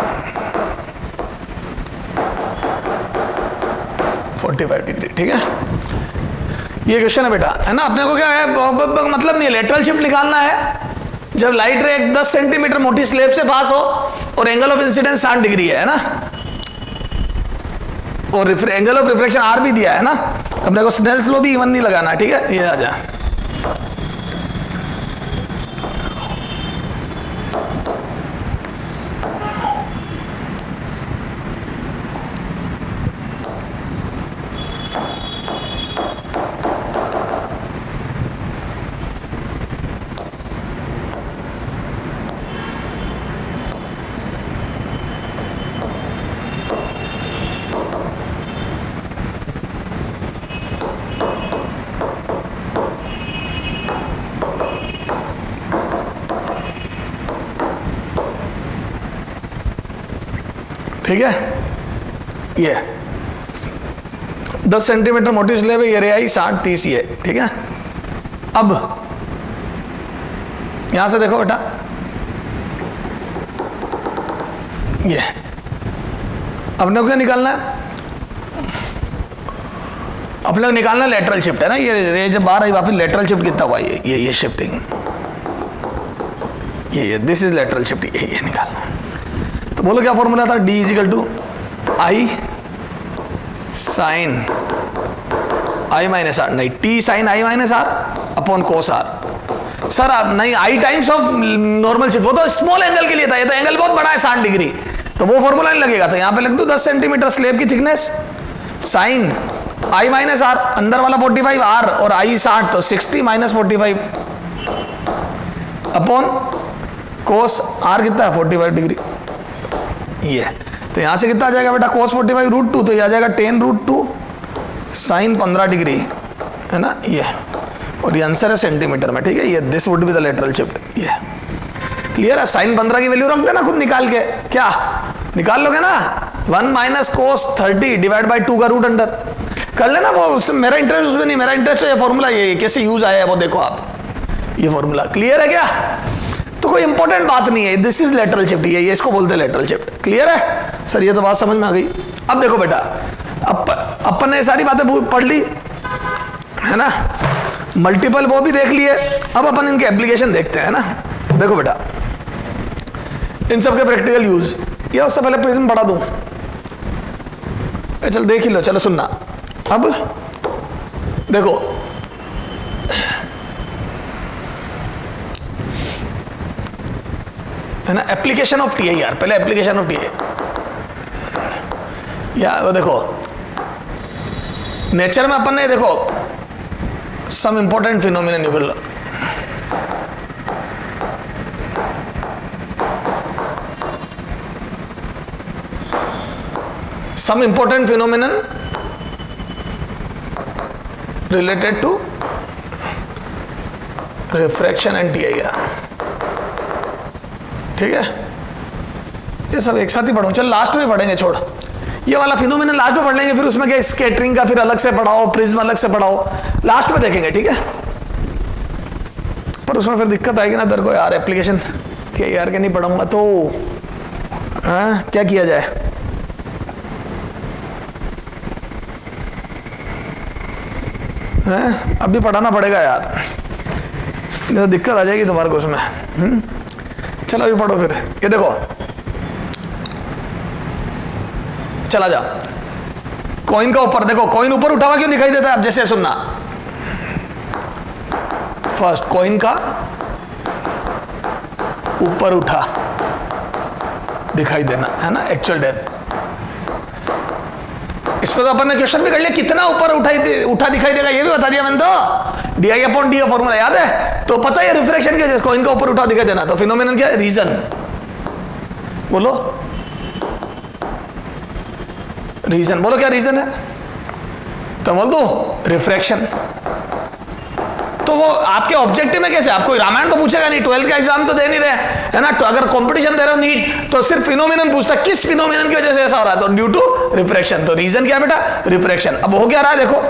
45 degree, ठीक है। ये question है बेटा, है ना। अपने को क्या है, मतलब नहीं है, लेटरल शिफ्ट निकालना है जब लाइट रे 10 सेंटीमीटर मोटी स्लेब से पास हो और एंगल ऑफ इंसिडेंस 60 डिग्री है ना, और एंगल ऑफ रिफ्लेक्शन आर भी दिया है ना। अपने को स्नेल्स लॉ भी इवन नहीं लगाना, ठीक है। ये आ जा, ठीक है, ये 10 सेंटीमीटर मोटी स्लेब है, ये रेआई 60-30 ये, ठीक है। अब यहां से देखो बेटा, ये अपने को क्या निकालना है, अपने को निकालना लेटरल शिफ्ट है ना, ये जब बाहर आई वापस लेटरल शिफ्ट कितना हुआ, ये शिफ्टिंग, ये दिस इज लेटरल शिफ्ट, ये निकालना। तो बोलो क्या फॉर्मूला था, D is equal to I sine I minus R, नहीं T sine I minus R upon cos R. Sir आप नहीं, I times of normal shift, वो तो स्मॉल एंगल के लिए था, ये तो एंगल बहुत बड़ा है 60 डिग्री, तो वो फॉर्मूला नहीं लगेगा। तो यहां पे लिख दो 10 सेंटीमीटर स्लेब की thickness, sine I minus R, अंदर वाला 45 आर और आई 60, तो 60 माइनस 45 अपॉन कोस आर कितना है 45 डिग्री, ये। तो यहां से कितना आ जाएगा बेटा, कोस 45 रूट 2, तो ये आ जाएगा 10 रूट 2 साइन 15 डिग्री, है ना, ये। और ये आंसर है सेंटीमीटर में, ठीक है। ये this would be the lateral shift, ये क्लियर है। साइन 15 की वैल्यू रख देना खुद निकाल के, क्या निकाल लोगे ना, 1 माइनस कोस 30 डिवाइड बाई 2 का रूट अंडर कर लेना। वो उसमें मेरा इंटरेस्ट उसमें नहीं, मेरा इंटरेस्ट तो ये फॉर्मूला, ये कैसे यूज आया है वो देखो आप, ये फॉर्मूला क्लियर है क्या। तो कोई इंपॉर्टेंट बात नहीं है, दिस इज लेटरल शिफ्ट, ये इसको बोलते हैं लेटरल शिफ्ट, क्लियर है सर, ये तो बात समझ में आ गई। अब देखो बेटा, अपन ने सारी बातें पढ़ ली है ना, मल्टीपल वो भी देख लिए, अब अपन इनके एप्लीकेशन देखते हैं ना। देखो बेटा, इन सब के प्रैक्टिकल यूज, ये उससे पहले प्रिज्म पढ़ा दूं, चल देख ही लो, चलो सुनना। अब देखो, है ना, एप्लीकेशन ऑफ टीआई यार, पहले एप्लीकेशन ऑफ टीआई या वो देखो, नेचर में अपन ने देखो some important phenomenon, you will some important phenomenon related to refraction and TIR, ठीक है। ये सब एक साथ ही पढ़ूं, चल लास्ट में पढ़ेंगे, छोड़ ये वाला फिनोमेनन लास्ट में पढ़ लेंगे, फिर उसमें क्या स्कैटरिंग का फिर अलग से पढ़ाओ, प्रिज्म अलग से पढ़ाओ, लास्ट में देखेंगे, ठीक है। पर उसमें फिर दिक्कत आएगी ना तेरे को यार, एप्लीकेशन TIR के नहीं पढ़ूंगा तो क्या किया जाए। अब भी पढ़ाना पड़ेगा यार, नहीं तो दिक्कत आ जाएगी तुम्हारे को उसमें। चलो अभी पढ़ो फिर, ये देखो, चला जा कॉइन का ऊपर देखो, कॉइन ऊपर उठा हुआ क्यों दिखाई देता है, अब जैसे सुनना, फर्स्ट कॉइन का ऊपर उठा दिखाई देना, है ना, एक्चुअल डेप्थ। इस पर तो अपन ने क्वेश्चन भी कर लिया, कितना ऊपर उठा दिखाई देगा ये भी बता दिया मैंने तो, D I upon D formula याद है, तो पता है रिफ्रैक्शन की वजह से कॉइन का ऊपर उठा दिखाई देना। तो फिनोमेनन क्या है, रीजन बोलो, रीजन बोलो, क्या रीजन है, तो बोल दो रिफ्रैक्शन। तो वो आपके ऑब्जेक्टिव में कैसे, आपको रामायण तो पूछेगा नहीं, 12th का एग्जाम तो दे नहीं रहे है ना, तो अगर कंपटीशन दे रहे हो नीट, तो सिर्फ फिनोमिनन पूछता, किस फिनोमिनन की वजह से ऐसा हो रहा है, तो ड्यू टू रिफ्रैक्शन। तो रीजन क्या बेटा, रिफ्रैक्शन। अब हो क्या रहा है देखो,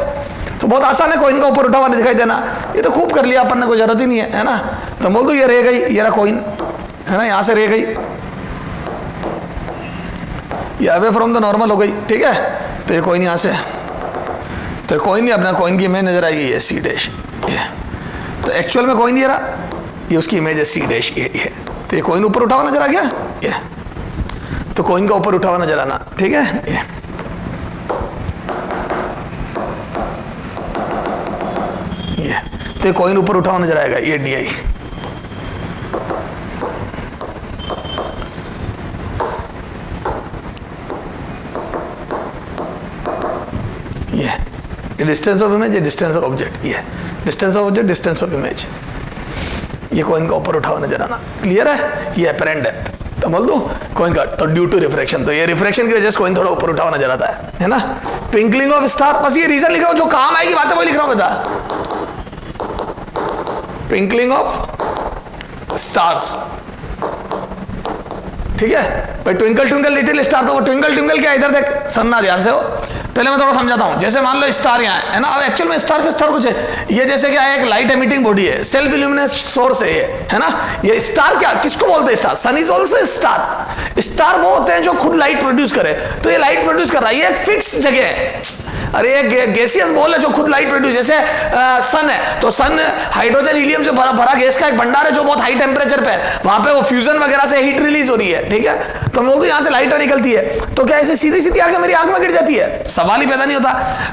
तो बहुत आसान है, कॉइन का ऊपर उठा हुआ दिखाई देना, ये तो खूब कर लिया अपन ने, कोई जरूरत ही नहीं है ना। तो बोल दो ये रह गई, ये रहा कॉइन, है ना, यहां से रह गई, ये अवे फ्रॉम द नॉर्मल हो गई, ठीक है। तो ये कॉइन यहां से, तो कॉइन नहीं, अपना कॉइन की इमेज नजर आएगी, ये सी डैश, ये तो एक्चुअल में कॉइन ये रहा, ये उसकी इमेज है सी डैश, ये तो ये कॉइन ऊपर उठा हुआ नजर आ गया, ये तो कॉइन का ऊपर उठा हुआ नजर आना, ठीक है। ये तो ये कॉइन ऊपर उठा हुआ नजर आएगा, ये डी आई, ये डिस्टेंस ऑफ इमेज, ये डिस्टेंस ऑफ ऑब्जेक्ट, ये distance of object, distance of image, ये कॉइन का ऊपर उठा हुआ नजर आना, क्लियर है। ये अपरेंट डेप्थ, तो बोल दो कॉइन का, तो ड्यू टू रिफ्रैक्शन, तो ये रिफ्रैक्शन की वजह से कॉइन थोड़ा ऊपर उठा हुआ नजर आता है ना। ट्विंकलिंग ऑफ स्टार, बस ये रीजन लिख रहा हूं, जो काम आएगी बातें वही लिख रहा हूं बेटा। ट्विंकलिंग ऑफ स्टार्स, ठीक है भाई, ट्विंकल ट्विंकल लिटिल स्टार, तो वो ट्विंकल ट्विंकल क्या, इधर देख, सुनना ध्यान से हो, पहले मैं थोड़ा समझाता हूं। जैसे मान लो स्टार यहाँ है ना, अब एक्चुअल में स्टार पे स्टार कुछ है, ये जैसे क्या है, एक लाइट एमिटिंग बॉडी है, सेल्फ इल्यूमिनेस सोर्स है ये, है ना। ये स्टार क्या, किसको बोलते हैं star? Sun is also star. Star वो होते हैं जो खुद लाइट प्रोड्यूस करे, तो ये लाइट प्रोड्यूस कर रहा है, ये एक फिक्स जगह है। अरे ये गैसियस बॉल है जो खुद लाइट प्रोड्यूस, जैसे सन है, तो सन हाइड्रोजन हीलियम से भरा गैस का एक भंडार है जो बहुत हाई टेम्परेचर पे है, वहां पे वो फ्यूजन वगैरह से हीट रिलीज हो रही है, ठीक है। तो हम लोग यहाँ से लाइट निकलती है, तो क्या ऐसे सीधी सीधी आंखें मेरी आंख में गिर जाती है? सवाल ही पैदा नहीं होता।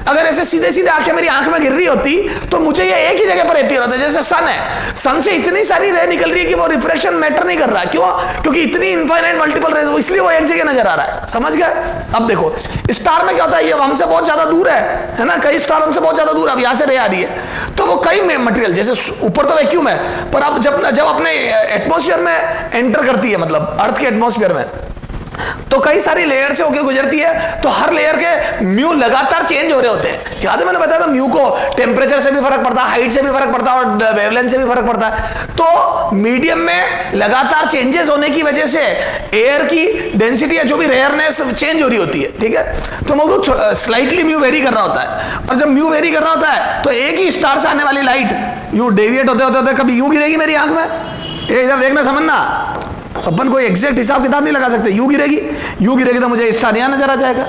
अगर ऐसे सीधे सीधे आंखें मेरी आंख में गिर रही होती तो मुझे ये एक ही जगह पर अपीयर होता है। जैसे सन है, सन से इतनी सारी रे निकल रही है कि वो रिफ्रेक्शन मैटर नहीं कर रहा। क्यों? क्योंकि इतनी इनफाइनाइट मल्टीपल रेज, इसलिए वो एक जगह नजर आ रहा है। समझ गए? अब देखो स्टार में क्या होता है, ये हमसे बहुत ज्यादा दूर है ना, कई स्टार हमसे बहुत ज्यादा दूर है, अब यहां से रे आ रही है, तो वो कई मटेरियल, जैसे ऊपर तो वैक्यूम है, पर अब जब अपने एटमॉस्फेयर में एंटर करती है, मतलब अर्थ के एटमॉस्फेयर में, तो कई सारी लेयर से होकर गुजरती है, तो हर लेयर के म्यू लगातार चेंज हो रहे होते हैं। याद है मैंने बताया था, म्यू को टेम्परेचर से भी फर्क पड़ता है, हाइट से भी फर्क पड़ता है, और वेवलेंथ से भी फर्क पड़ता है। तो मीडियम में लगातार चेंजेस होने की वजह से एयर की डेंसिटी या जो भी रेयरनेस चेंज हो रही होती है, ठीक है। तो मतलब स्लाइटली म्यू वेरी कर रहा होता है, और जब म्यू वेरी कर रहा होता है तो एक ही स्टार से आने वाली लाइट यूं डेविएट होते होते कभी यूं गिरेगी मेरी आंख में, ये इधर देखना समझना, अपन कोई एग्जैक्ट हिसाब किताब नहीं लगा सकते। यूं गिरेगी तो मुझे स्टार यहाँ नजर आ जाएगा,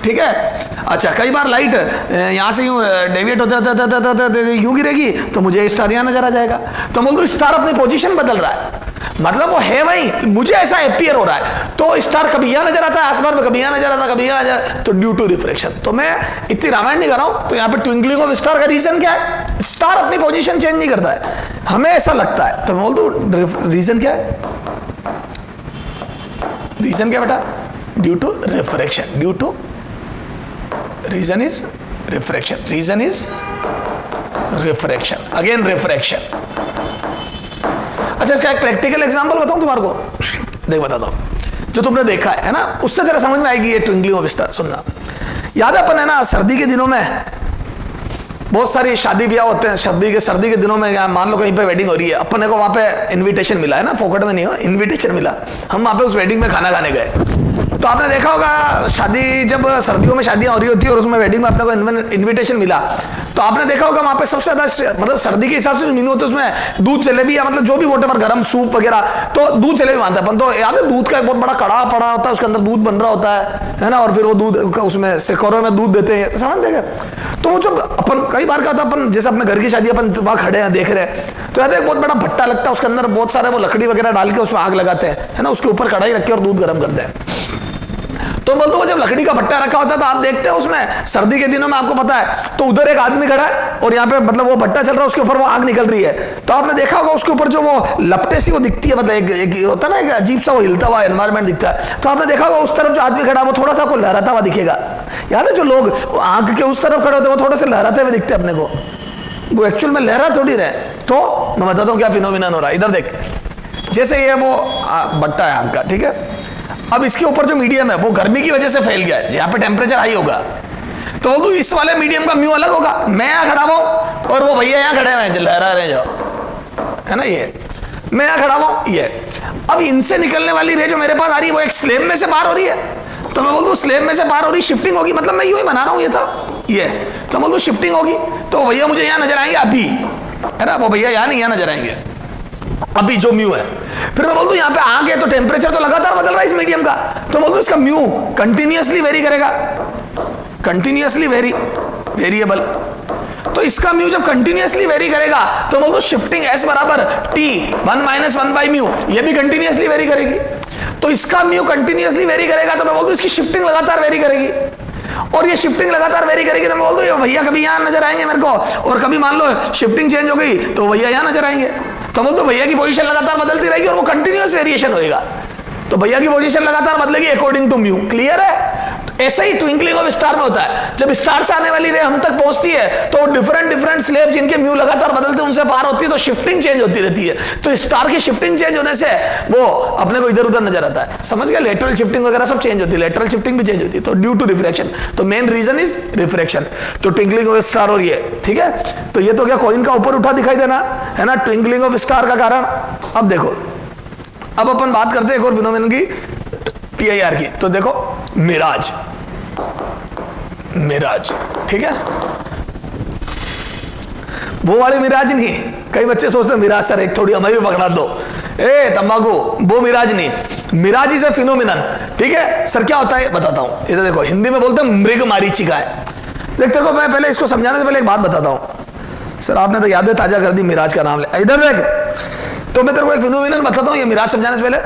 ठीक है। अच्छा, कई बार लाइट यहाँ से यूं डेविएट होते यूं गिरेगी तो मुझे स्टार यहाँ नजर आ जाएगा। तो बोल दो स्टार अपनी पोजीशन बदल रहा है, मतलब वो है वही, मुझे ऐसा अपीयर हो रहा है। तो स्टार कभी यहाँ नजर आता है आसमान में, कभी यहाँ नजर आता है, कभी यहाँ नजर, तो ड्यू टू रिफ्लेक्शन। तो मैं इतनी रामायण नहीं कर रहा हूं। तो यहाँ पे ट्विंकलिंग ऑफ स्टार का रीजन क्या है? स्टार अपनी पोजीशन चेंज नहीं करता है, हमें ऐसा लगता है। तो बोल दो रीजन क्या है? रीजन क्या बेटा? Due to refraction. Due to reason is refraction, reason is refraction, again refraction. अच्छा, इसका एक प्रैक्टिकल एग्जांपल बताऊं तुम्हारे को, देख बताता हूं, जो तुमने देखा है ना, उससे तेरा समझ में आएगी ये ट्विंकलिंग ऑफ स्टार। सुनना, याद है अपन है ना सर्दी के दिनों में बहुत सारी शादी ब्याह होते हैं, सर्दी के दिनों में मान लो कहीं पे वेडिंग हो रही है, अपने को वहां पे इनविटेशन मिला है ना, फोकट में नहीं हो, इनविटेशन मिला, हम वहां पे उस वेडिंग में खाना खाने गए। तो आपने देखा होगा शादी, जब सर्दियों में शादियां हो रही होती है और उसमें वेडिंग में अपने को इनविटेशन मिला, तो आपने देखा होगा वहां पे सबसे ज्यादा मतलब सर्दी के हिसाब से जो मेनू होता है उसमें दूध जलेबी या मतलब जो भी वोटेवर गर्म सूप वगैरह, तो दूध जलेबी मानते हैं अपन। तो याद है दूध का एक बहुत बड़ा कड़ा पड़ा होता है, उसके अंदर दूध बन रहा होता है ना, और फिर वो दूध उसमें सिकोरों में दूध देते हैं, समझ देगा। तो वो जो अपन कई बार क्या होता है, अपन जैसे अपने घर की शादी अपन वहां खड़े हैं देख रहे हैं, तो याद है एक बहुत बड़ा भट्टा लगता है, उसके अंदर बहुत सारे वो लकड़ी वगैरह डाल के उसमें आग लगाते हैं, है ना, उसके ऊपर कढ़ाई रख के और दूध गर्म करते हैं। तो बोलते हो जब लकड़ी का भट्टा रखा होता है तो आप देखते हैं उसमें सर्दी के दिनों में, आपको पता है, तो उधर एक आदमी खड़ा है और यहाँ पे मतलब वो भट्टा चल रहा है, उसके ऊपर वो आग निकल रही है। तो आपने देखा होगा उसके ऊपर जो वो लपटे सी वो दिखती है, मतलब एक होता है ना, एक अजीब सा वो हिलता हुआ एनवायरमेंट दिखता है। तो आपने देखा होगा उस तरफ जो आदमी खड़ा है वो थोड़ा सा आपको लहराता हुआ दिखेगा। याद है जो लोग आग के उस तरफ खड़े होते हैं वो थोड़े से लहराते हुए दिखते हैं अपने को, वो एक्चुअल में लहरा थोड़ी रहे। तो मैं बताता हूँ क्या फिनोमिनन हो रहा है। इधर देख, जैसे ये वो भट्टा है आग का, ठीक है, अब इसके ऊपर जो मीडियम है वो गर्मी की वजह से फैल गया है, यहाँ पे टेम्परेचर हाई होगा, तो बोल दूं इस वाले मीडियम का म्यू अलग होगा। मैं यहाँ खड़ा हूं और वो भैया यहाँ खड़े हुए हैं जो लहरा रहे जो, है ना, ये मैं यहाँ खड़ा हूं, ये अब इनसे निकलने वाली रे जो मेरे पास आ रही है वो एक स्लैब में से बाहर हो रही है। तो मैं बोल दूं स्लैब में से बाहर हो रही, शिफ्टिंग होगी, मतलब मैं यूं ही बना रहा हूं, ये था ये, तो बोल दूं शिफ्टिंग होगी, तो भैया मुझे यहाँ नजर आएंगे अभी, है ना, वो भैया यहाँ नहीं, यहाँ नजर आएंगे अभी जो म्यू है। फिर मैं बोल दूं यहाँ पे आगे तो टेम्परेचर तो लगातार बदल रहा है इस मीडियम का, तो बोल दूं इसका म्यू कंटिन्यूअसली वेरी करेगा, कंटिन्यूअसली वेरिएबल। तो इसका म्यू जब कंटिन्यूअसली वेरी करेगा तो बोल दूं शिफ्टिंग एस बराबर टी 1 - 1 बाई म्यू, ये भी कंटिन्यूअसली वेरी करेगी। तो इसका म्यू कंटिन्यूअसली वेरी करेगा तो मैं बोल दूं इसकी शिफ्टिंग लगातार वेरी करेगी, और ये शिफ्टिंग लगातार वेरी करेगी तो मैं बोल दूं ये भैया कभी यहाँ नजर आएंगे मेरे को, और कभी मान लो शिफ्टिंग चेंज हो गई तो भैया यहाँ नजर आएंगे। तो बोल दो भैया की पोजीशन लगातार बदलती रहेगी और वो कंटिन्यूअस वेरिएशन होएगा, तो भैया की पोजीशन लगातार बदलेगी अकॉर्डिंग टू म्यू। क्लियर है? तो ऐसा ही ट्विंकलिंग ऑफ स्टार में होता है, जब स्टार से आने वाली रे हम तक पहुंचती है तो डिफरेंट स्लैब जिनके म्यू लगातार बदलते हैं उनसे पार होती है, तो शिफ्टिंग चेंज होती रहती है। तो स्टार की शिफ्टिंग चेंज होने से वो अपने को इधर उधर नजर आता है, समझ गया, लेटरल शिफ्टिंग वगैरह सब चेंज होती है, लेटरल शिफ्टिंग भी चेंज होती है, तो ड्यू टू रिफ्रैक्शन। तो मेन रीजन इज रिफ्रैक्शन। तो ट्विंकलिंग ऑफ स्टार और ये, ठीक है, तो ये तो क्या कॉइन का ऊपर उठा दिखाई देना है ना, ट्विंकलिंग ऑफ स्टार का कारण। अब देखो अब अपन बात करते हैं एक और फिनोमेनन की, टीआईआर की। तो देखो मिराज, मिराज, ठीक है, वो वाली मिराज नहीं। कई बच्चे सोचते हैं मिराज सर एक थोड़ी हमें भी पकड़ा दो, ए तंबाकू, वो मिराज नहीं, मिराज इज ए फिनोमिनन, ठीक है। सर क्या होता है बताता हूं, इधर देखो, हिंदी में बोलते हैं मृग मारीचिका है। देख तेरे को मैं पहले इसको समझाने से पहले एक बात बताता हूं। सर आपने तो यादें ताजा कर दी, मिराज का नाम ले, इधर देख। तो मैं तेरे को एक फिनोमिनन बताता हूं, ये मिराज समझाने से पहले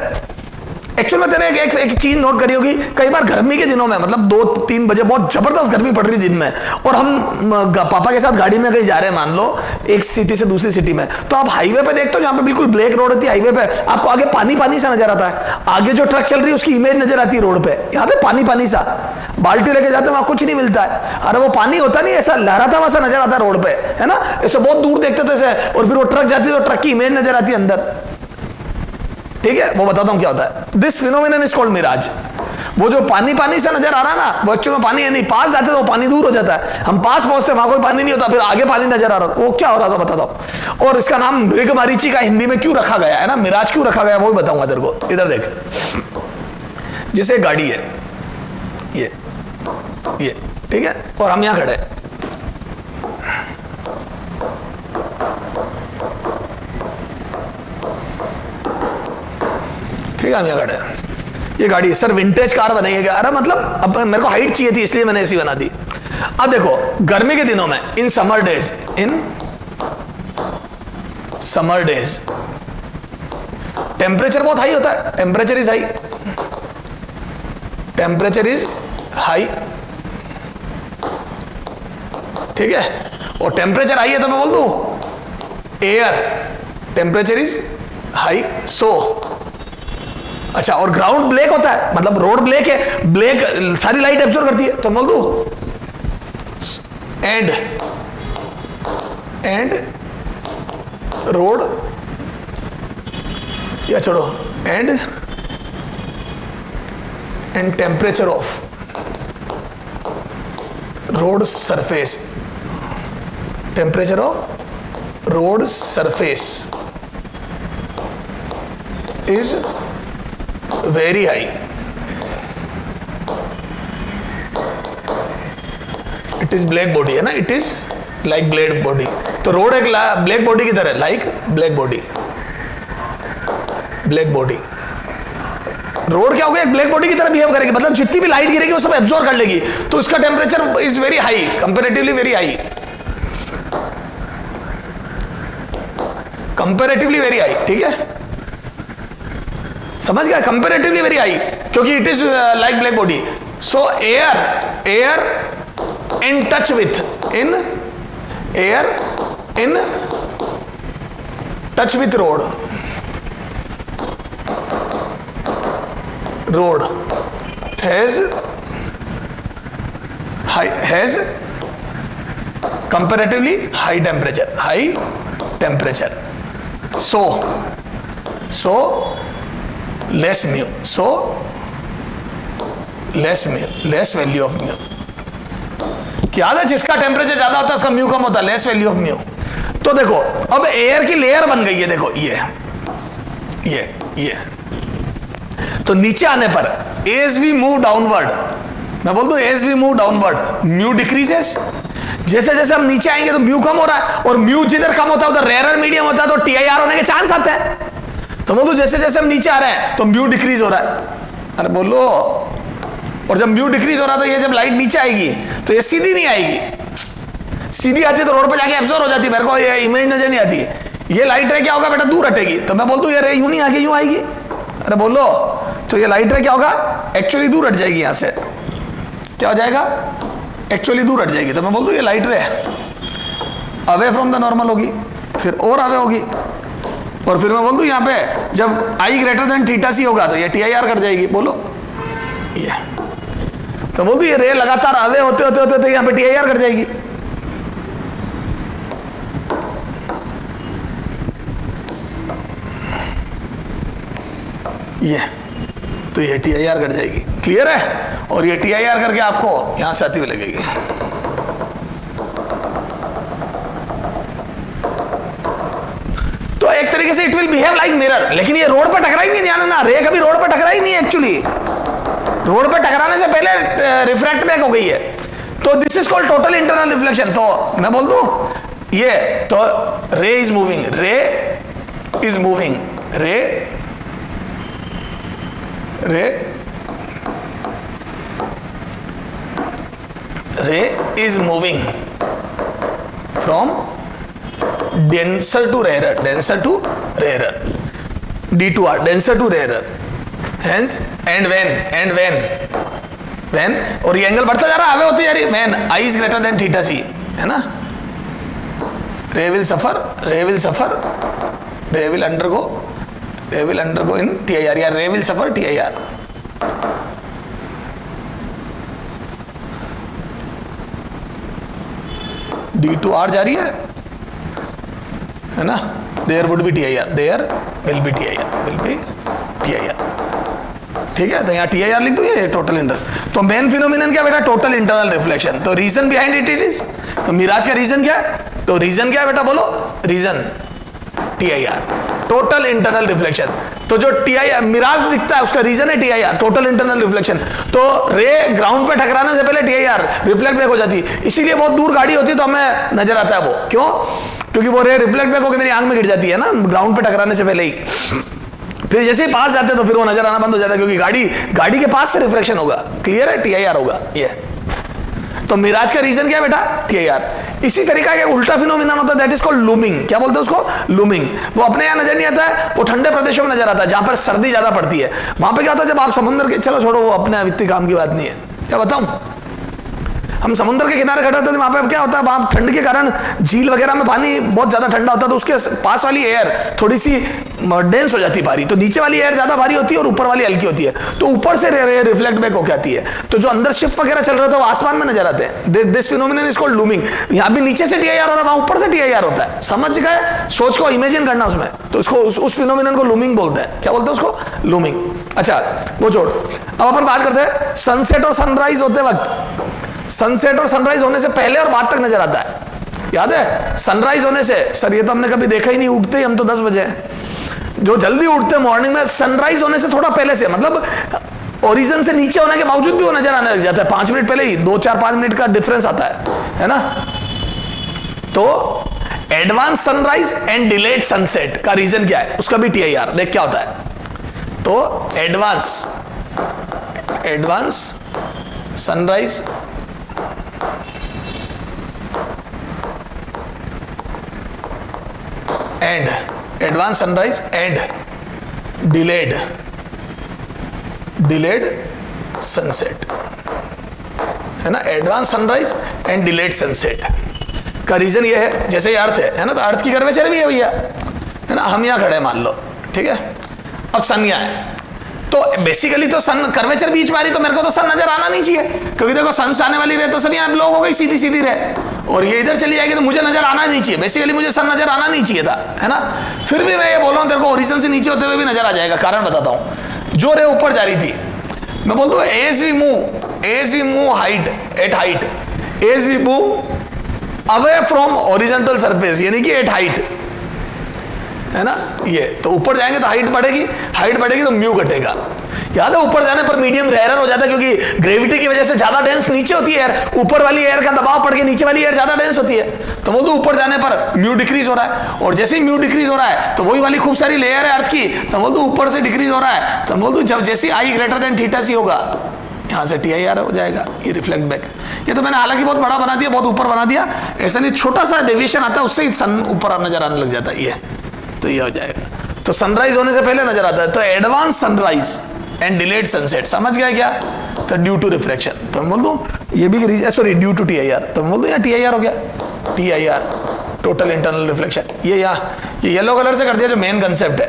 एक्चुअल में तेरे एक चीज नोट करी होगी, कई बार गर्मी के दिनों में, मतलब 2-3 बजे बहुत जबरदस्त गर्मी पड़ रही दिन में, और हम पापा के साथ गाड़ी में कहीं जा रहे हैं, मान लो एक सिटी से दूसरी सिटी में, तो आप हाईवे पे देखते हो जहां पे बिल्कुल ब्लैक रोड होती है, हाईवे पे आपको आगे पानी पानी सा नजर आता है, आगे जो ट्रक चल रही है उसकी इमेज नजर आती है रोड पे, याद है, पानी पानी सा, बाल्टी लेके जाते हैं वहां कुछ नहीं मिलता है, अरे वो पानी होता नहीं, ऐसा लहराता हुआ सा नजर आता है रोड पे, है ना, ऐसे बहुत दूर देखते थे ऐसे, और फिर वो ट्रक जाती है तो ट्रक की इमेज नजर आती है अंदर, ठीक है। वो बताता हूं क्या होता है, this phenomenon is called mirage. वो जो पानी पानी सा नजर आ रहा है ना, वो एक्चुअल में पानी है नहीं, पास जाते तो वो पानी दूर हो जाता है, हम पास पहुंचते वहां कोई पानी नहीं होता, फिर आगे पानी नजर आ रहा था, वो क्या हो रहा था बताता हूं। और इसका नाम मृग मारीचिका हिंदी में क्यों रखा गया है ना, मिराज क्यों रखा गया वो भी बताऊंगा तेरे को। इधर देख, जैसे गाड़ी है ये ठीक है, और हम यहां खड़े, ठीक है, हम यहां खड़े, ये गाड़ी, सर विंटेज कार बनाइएगा, अरे मतलब अब मेरे को हाइट चाहिए थी इसलिए मैंने ऐसी बना दी। अब देखो गर्मी के दिनों में, इन समर डेज टेम्परेचर बहुत हाई होता है, टेम्परेचर इज हाई, ठीक है, और टेम्परेचर हाई है तो मैं बोल दूं एयर टेम्परेचर इज हाई, सो अच्छा, और ग्राउंड ब्लैक होता है, मतलब रोड ब्लैक है, ब्लैक सारी लाइट एब्जॉर्ब करती है, तो बोल दू एंड रोड, या छोड़ो, and temperature of road surface, temperature of road surface is very high, it is black body है ना, it is like black body, तो रोड एक ब्लैक बॉडी की तरह, लाइक ब्लैक बॉडी, रोड क्या हो गया, एक ब्लैक बॉडी की तरह बिहेव करेगी, मतलब जितनी भी लाइट गिरेगी वो सब एब्जॉर्ब कर लेगी, तो इसका temperature is very high, comparatively very high, comparatively very high, ठीक है, समझ गया, कंपैरेटिवली वेरी हाई, क्योंकि it is like black body, so air in touch with road has comparatively high temperature, so less mu, less value of mu, क्या है, जिसका temperature ज्यादा होता है उसका म्यू कम होता है, लेस वैल्यू ऑफ म्यू। तो देखो अब एयर की लेयर बन गई है, देखो ये तो नीचे आने पर एज वी मूव डाउनवर्ड, मैं बोल दूं as we move downward mu decreases, जैसे जैसे हम नीचे आएंगे तो म्यू कम हो रहा है, और म्यू जिधर कम होता है उधर रेयर मीडियम होता है, तो टीआईआर होने के चांस आते हैं, तो बोल दूं जैसे जैसे हम नीचे आ रहे हैं तो म्यू डिक्रीज हो रहा है, अरे बोलो, और जब म्यू डिक्रीज हो रहा है तो ये जब लाइट नीचे आएगी तो ये सीधी नहीं आएगी, सीधी आती तो रोड पे जाके एब्जॉर्ब हो जाती, मेरे को ये इमेज नजर नहीं आती, ये लाइट रे क्या होगा बेटा, दूर हटेगी, तो मैं बोलता हूँ ये रे यूं नहीं आगे यूं आएगी, अरे बोलो, तो ये लाइट रे क्या होगा, एक्चुअली दूर हट जाएगी, यहां से क्या हो जाएगा, एक्चुअली दूर हट जाएगी, तो मैं बोलता हूँ ये लाइट रे अवे फ्रॉम द नॉर्मल होगी, फिर और अवे होगी, और फिर मैं बोल दूं यहाँ पे जब आई ग्रेटर देन थीटा सी होगा तो ये टीआईआर कर जाएगी, बोलो ये, तो बोल दू ये रे लगातार अवे होते होते होते यहाँ पे टीआईआर कर जाएगी, ये तो ये टीआईआर कर जाएगी, क्लियर है, और ये टीआईआर करके आपको यहां से आती हुई लगेगी, तो एक तरीके तरीके से it will behave like mirror, लेकिन ये रोड पर टकराई नहीं, ध्यान रखना, रे कभी रोड पर टकराई नहीं एक्चुअली, रोड पर टकराने से पहले रिफ्रैक्ट बैक हो गई है। तो this is called total internal reflection. तो मैं बोल दूं ये, तो रे इज मूविंग, रे इज मूविंग, रे is moving from denser to rarer, D to R, denser to rarer, hence and when और ये एंगल बढ़ता जा रहा है, आगे होती जा रही, when I is greater than theta c, है ना, ray will suffer, ray will undergo in TIR, या ray will suffer TIR। D to R जा रही है ना, there would be TIR, there will be TIR, ठीक है। तो यहाँ TIR लिख दो, ये टोटल इंटरनल। तो मेन फिनोमिनन क्या बेटा, टोटल इंटरनल रिफ्लेक्शन। तो रीजन बिहाइंड इट इज, तो मिराज का रीजन क्या है, तो रीजन क्या है बेटा, बोलो reason TIR, total internal reflection. तो जो TIR मिराज दिखता है उसका रीजन है TIR, टोटल इंटरनल रिफ्लेक्शन। तो रे ग्राउंड पे टकराने से पहले TIR रिफ्लेक्ट बैक हो जाती है, इसीलिए बहुत दूर गाड़ी होती है तो हमें नजर आता है वो, क्यों, क्योंकि वो रे रिफ्लेक्ट बैक होकर मेरी आंख में गिर जाती है ना, ग्राउंड पे टकराने से पहले ही। फिर जैसे ही पास जाते हैं तो फिर वो नजर आना बंद हो जाता है, क्योंकि गाड़ी के पास से रिफ्लेक्शन होगा, क्लियर है, TIR होगा ये। तो मिराज का रीजन क्या है बेटा, TIR। इसी तरीका का उल्टा फिनोमिना होता है, दैट इज कॉल्ड लूमिंग। क्या बोलते हैं उसको, लूमिंग। वो अपने यहाँ नजर नहीं आता है, वो ठंडे प्रदेशों में नजर आता है, जहां पर सर्दी ज्यादा पड़ती है। वहां पे क्या होता है, जब आप समुद्र के, चलो छोड़ो वो अपने इतनी काम की बात नहीं है, क्या बताऊं, हम समुद्र के किनारे खड़े होते हैं, वहां पे क्या होता है, वहां ठंड के कारण झील वगैरह में पानी बहुत ज्यादा ठंडा होता है, तो उसके पास वाली एयर थोड़ी सी डेंस हो जाती है भारी, तो नीचे वाली एयर ज्यादा भारी होती है और ऊपर वाली हल्की होती है, तो ऊपर से रिफ्लेक्ट बैक होकर आती है। तो जो अंदर शिप वगैरह चल रहा होता है वो आसमान में नजर आते हैं, this phenomenon is called looming. यहाँ भी नीचे से TIR हो रहा है, वहां ऊपर से TIR होता है, समझ गए, सोच को इमेजिन करना उसमें, तो उसको उस फिनोमिनन को लूमिंग बोलते हैं। क्या बोलते हैं उसको, लूमिंग। अच्छा वो छोड़, अब अपन बात करते हैं सनसेट और सनराइज होते वक्त। सनसेट और सनराइज होने से पहले और बाद तक नजर आता है, याद है, सनराइज होने से, सर ये तो हमने कभी देखा ही नहीं, उठते ही हम तो 10 बजे, जो जल्दी उठते हैं मॉर्निंग में, सनराइज होने से थोड़ा पहले से, मतलब ओरिजिन से नीचे होने के बावजूद भी वो नजर आने लग जाता है, 5 मिनट पहले ही, 2-4-5 मिनट का डिफरेंस आता है ना। तो advance sunrise and delayed sunset का रीजन क्या है, उसका भी TIR, देख क्या होता है। तो advance sunrise and advance sunrise and delayed sunset, है ना, advance sunrise and delayed sunset का रीजन ये है, जैसे ये अर्थ है ना, तो अर्थ की कर्वेचर भी है भैया, है ना, हम यहाँ खड़े मान लो, ठीक है, अब सन यहाँ है, तो बेसिकली तो सन कर्वेचर बीच में आ रही, तो मेरे को तो सन नजर आना नहीं चाहिए, क्योंकि देखो सन से आने वाली रहे तो सब यहाँ ब्लॉक हो गई, सीधी सीधी रहे, और ये इधर चली जाएगी तो मुझे नजर आना नहीं चाहिए, बेसिकली मुझे सन नजर आना नहीं चाहिए था, है ना। फिर भी मैं ये बोल रहा हूँ तेरे को ओरिजिन से नीचे होते हुए भी नजर आ जाएगा, कारण बताता हूँ। जो रे ऊपर जा रही थी, मैं बोलता हूँ as we move height, as we move away from horizontal surface, यानी कि एट हाइट, है ना, ये तो ऊपर जाएंगे तो हाइट बढ़ेगी तो म्यू घटेगा। याद है, ऊपर जाने पर मीडियम रेयर हो जाता है, क्योंकि ग्रेविटी की वजह से ज्यादा डेंस नीचे होती है एयर, ऊपर वाली एयर का दबाव पड़ के नीचे वाली एयर ज्यादा डेंस होती है, तो बोल दो ऊपर जाने पर म्यू डिक्रीज हो रहा है, और जैसे ही म्यू डिक्रीज हो रहा है तो वही वाली खूब सारी लेयर है अर्थ की, तो बोल दो ऊपर से डिक्रीज हो रहा है, तो बोल दो जब जैसे I ग्रेटर देन थीटा सी होगा, यहाँ से TIR हो जाएगा, ये रिफ्लेक्ट बैक। ये तो मैंने हालांकि बहुत बड़ा बना दिया, बहुत ऊपर बना दिया, ऐसा नहीं, छोटा सा डेविएशन आता है, उससे ही सन ऊपर नजर आने लग जाता है, ये तो ये हो जाएगा। तो सनराइज होने से पहले नजर आता है, तो advance sunrise and delayed sunset, समझ गया क्या, तो ड्यू टू रिफ्लेक्शन, तो मैं बोल दूं ये भी, सॉरी ड्यू टू TIR, तो मैं बोल दूं यहाँ TIR हो गया, TIR टोटल इंटरनल रिफ्लेक्शन। ये यहाँ ये येलो कलर से कर दिया, जो मेन कंसेप्ट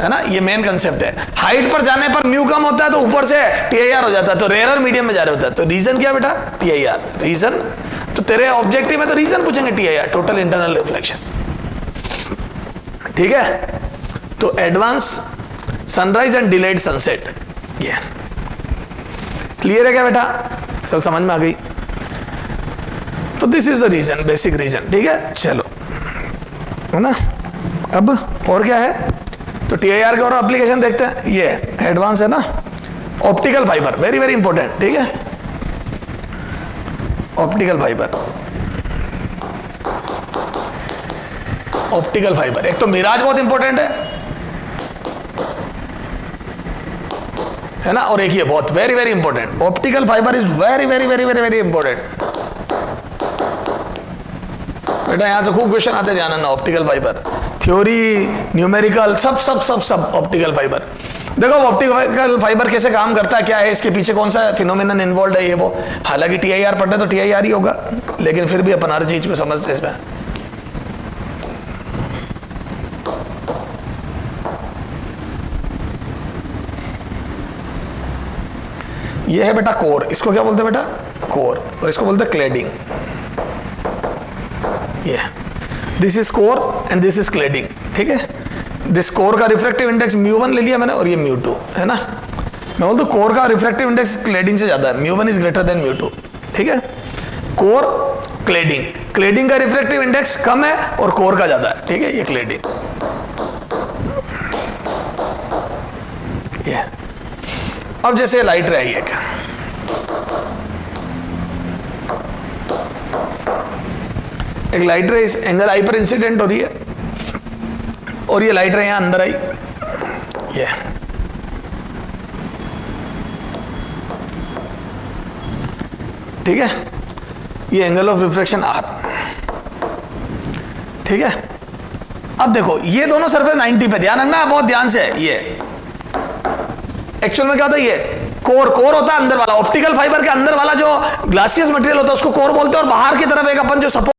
है ना, ये मेन कंसेप्ट है। हाइट पर जाने पर म्यू कम होता है तो ऊपर से TIR हो जाता है, तो रेयर मीडियम में जा रहे होता है, तो रीजन क्या बेटा, TIR, रीजन, तो तेरे ऑब्जेक्टिव में तो रीजन पूछेंगे, TIR टोटल इंटरनल रिफ्लेक्शन, ठीक है। तो advance sunrise and delayed sunset, ये क्लियर है क्या बेटा, सर समझ में आ गई। तो this is the reason, basic reason, ठीक है, चलो, है ना। अब और क्या है, तो TIR के और एप्लीकेशन देखते हैं। ये एडवांस है ना, optical fibre, very very important, ठीक है। ऑप्टिकल फाइबर, ऑप्टिकल फाइबर, एक तो मिराज बहुत इंपॉर्टेंट है ना, और एक ये बहुत very very important, optical fibre is very very very very very important. बेटा यहां से खूब क्वेश्चन आते, ध्यान रखना। ऑप्टिकल फाइबर, थ्योरी, न्यूमेरिकल, सब सब सब सब ऑप्टिकल फाइबर। देखो ऑप्टिकल फाइबर कैसे काम करता है, क्या है इसके पीछे, कौन सा फिनोमेनन इन्वॉल्व है, ये वो। हालांकि TIR पढ़ रहे तो TIR ही होगा, लेकिन फिर भी अपन हर चीज को समझते हैं इसमें। ये है बेटा कोर, इसको क्या बोलते हैं बेटा, कोर, और इसको बोलते हैं क्लेडिंग। ये this is core and this is cladding, ठीक है। दिस कोर का रिफ्रैक्टिव इंडेक्स μ1 ले लिया मैंने, और ये μ2 है ना। मैं बोलता हूँ कोर का रिफ्रैक्टिव इंडेक्स क्लेडिंग से ज्यादा है, μ1 इज ग्रेटर देन μ2, ठीक है। कोर, क्लेडिंग, क्लेडिंग का रिफ्रैक्टिव इंडेक्स कम है और कोर का ज्यादा है, ठीक है। ये क्लेडिंग, ये। अब जैसे लाइट रही है, क्या एक लाइट रे इस एंगल आई पर इंसिडेंट हो रही है, और ये लाइट रे यहां अंदर आई, ये ठीक है। ये एंगल ऑफ रिफ्रैक्शन R, ठीक है। अब देखो ये दोनों सरफेस 90 पे, ध्यान रखना बहुत ध्यान से। ये एक्चुअल में क्या होता है, ये कोर, कोर होता है अंदर वाला, ऑप्टिकल फाइबर के अंदर वाला जो ग्लासियस मटेरियल होता है उसको कोर बोलते हैं, और बाहर की तरफ एक अपन जो सपोर्ट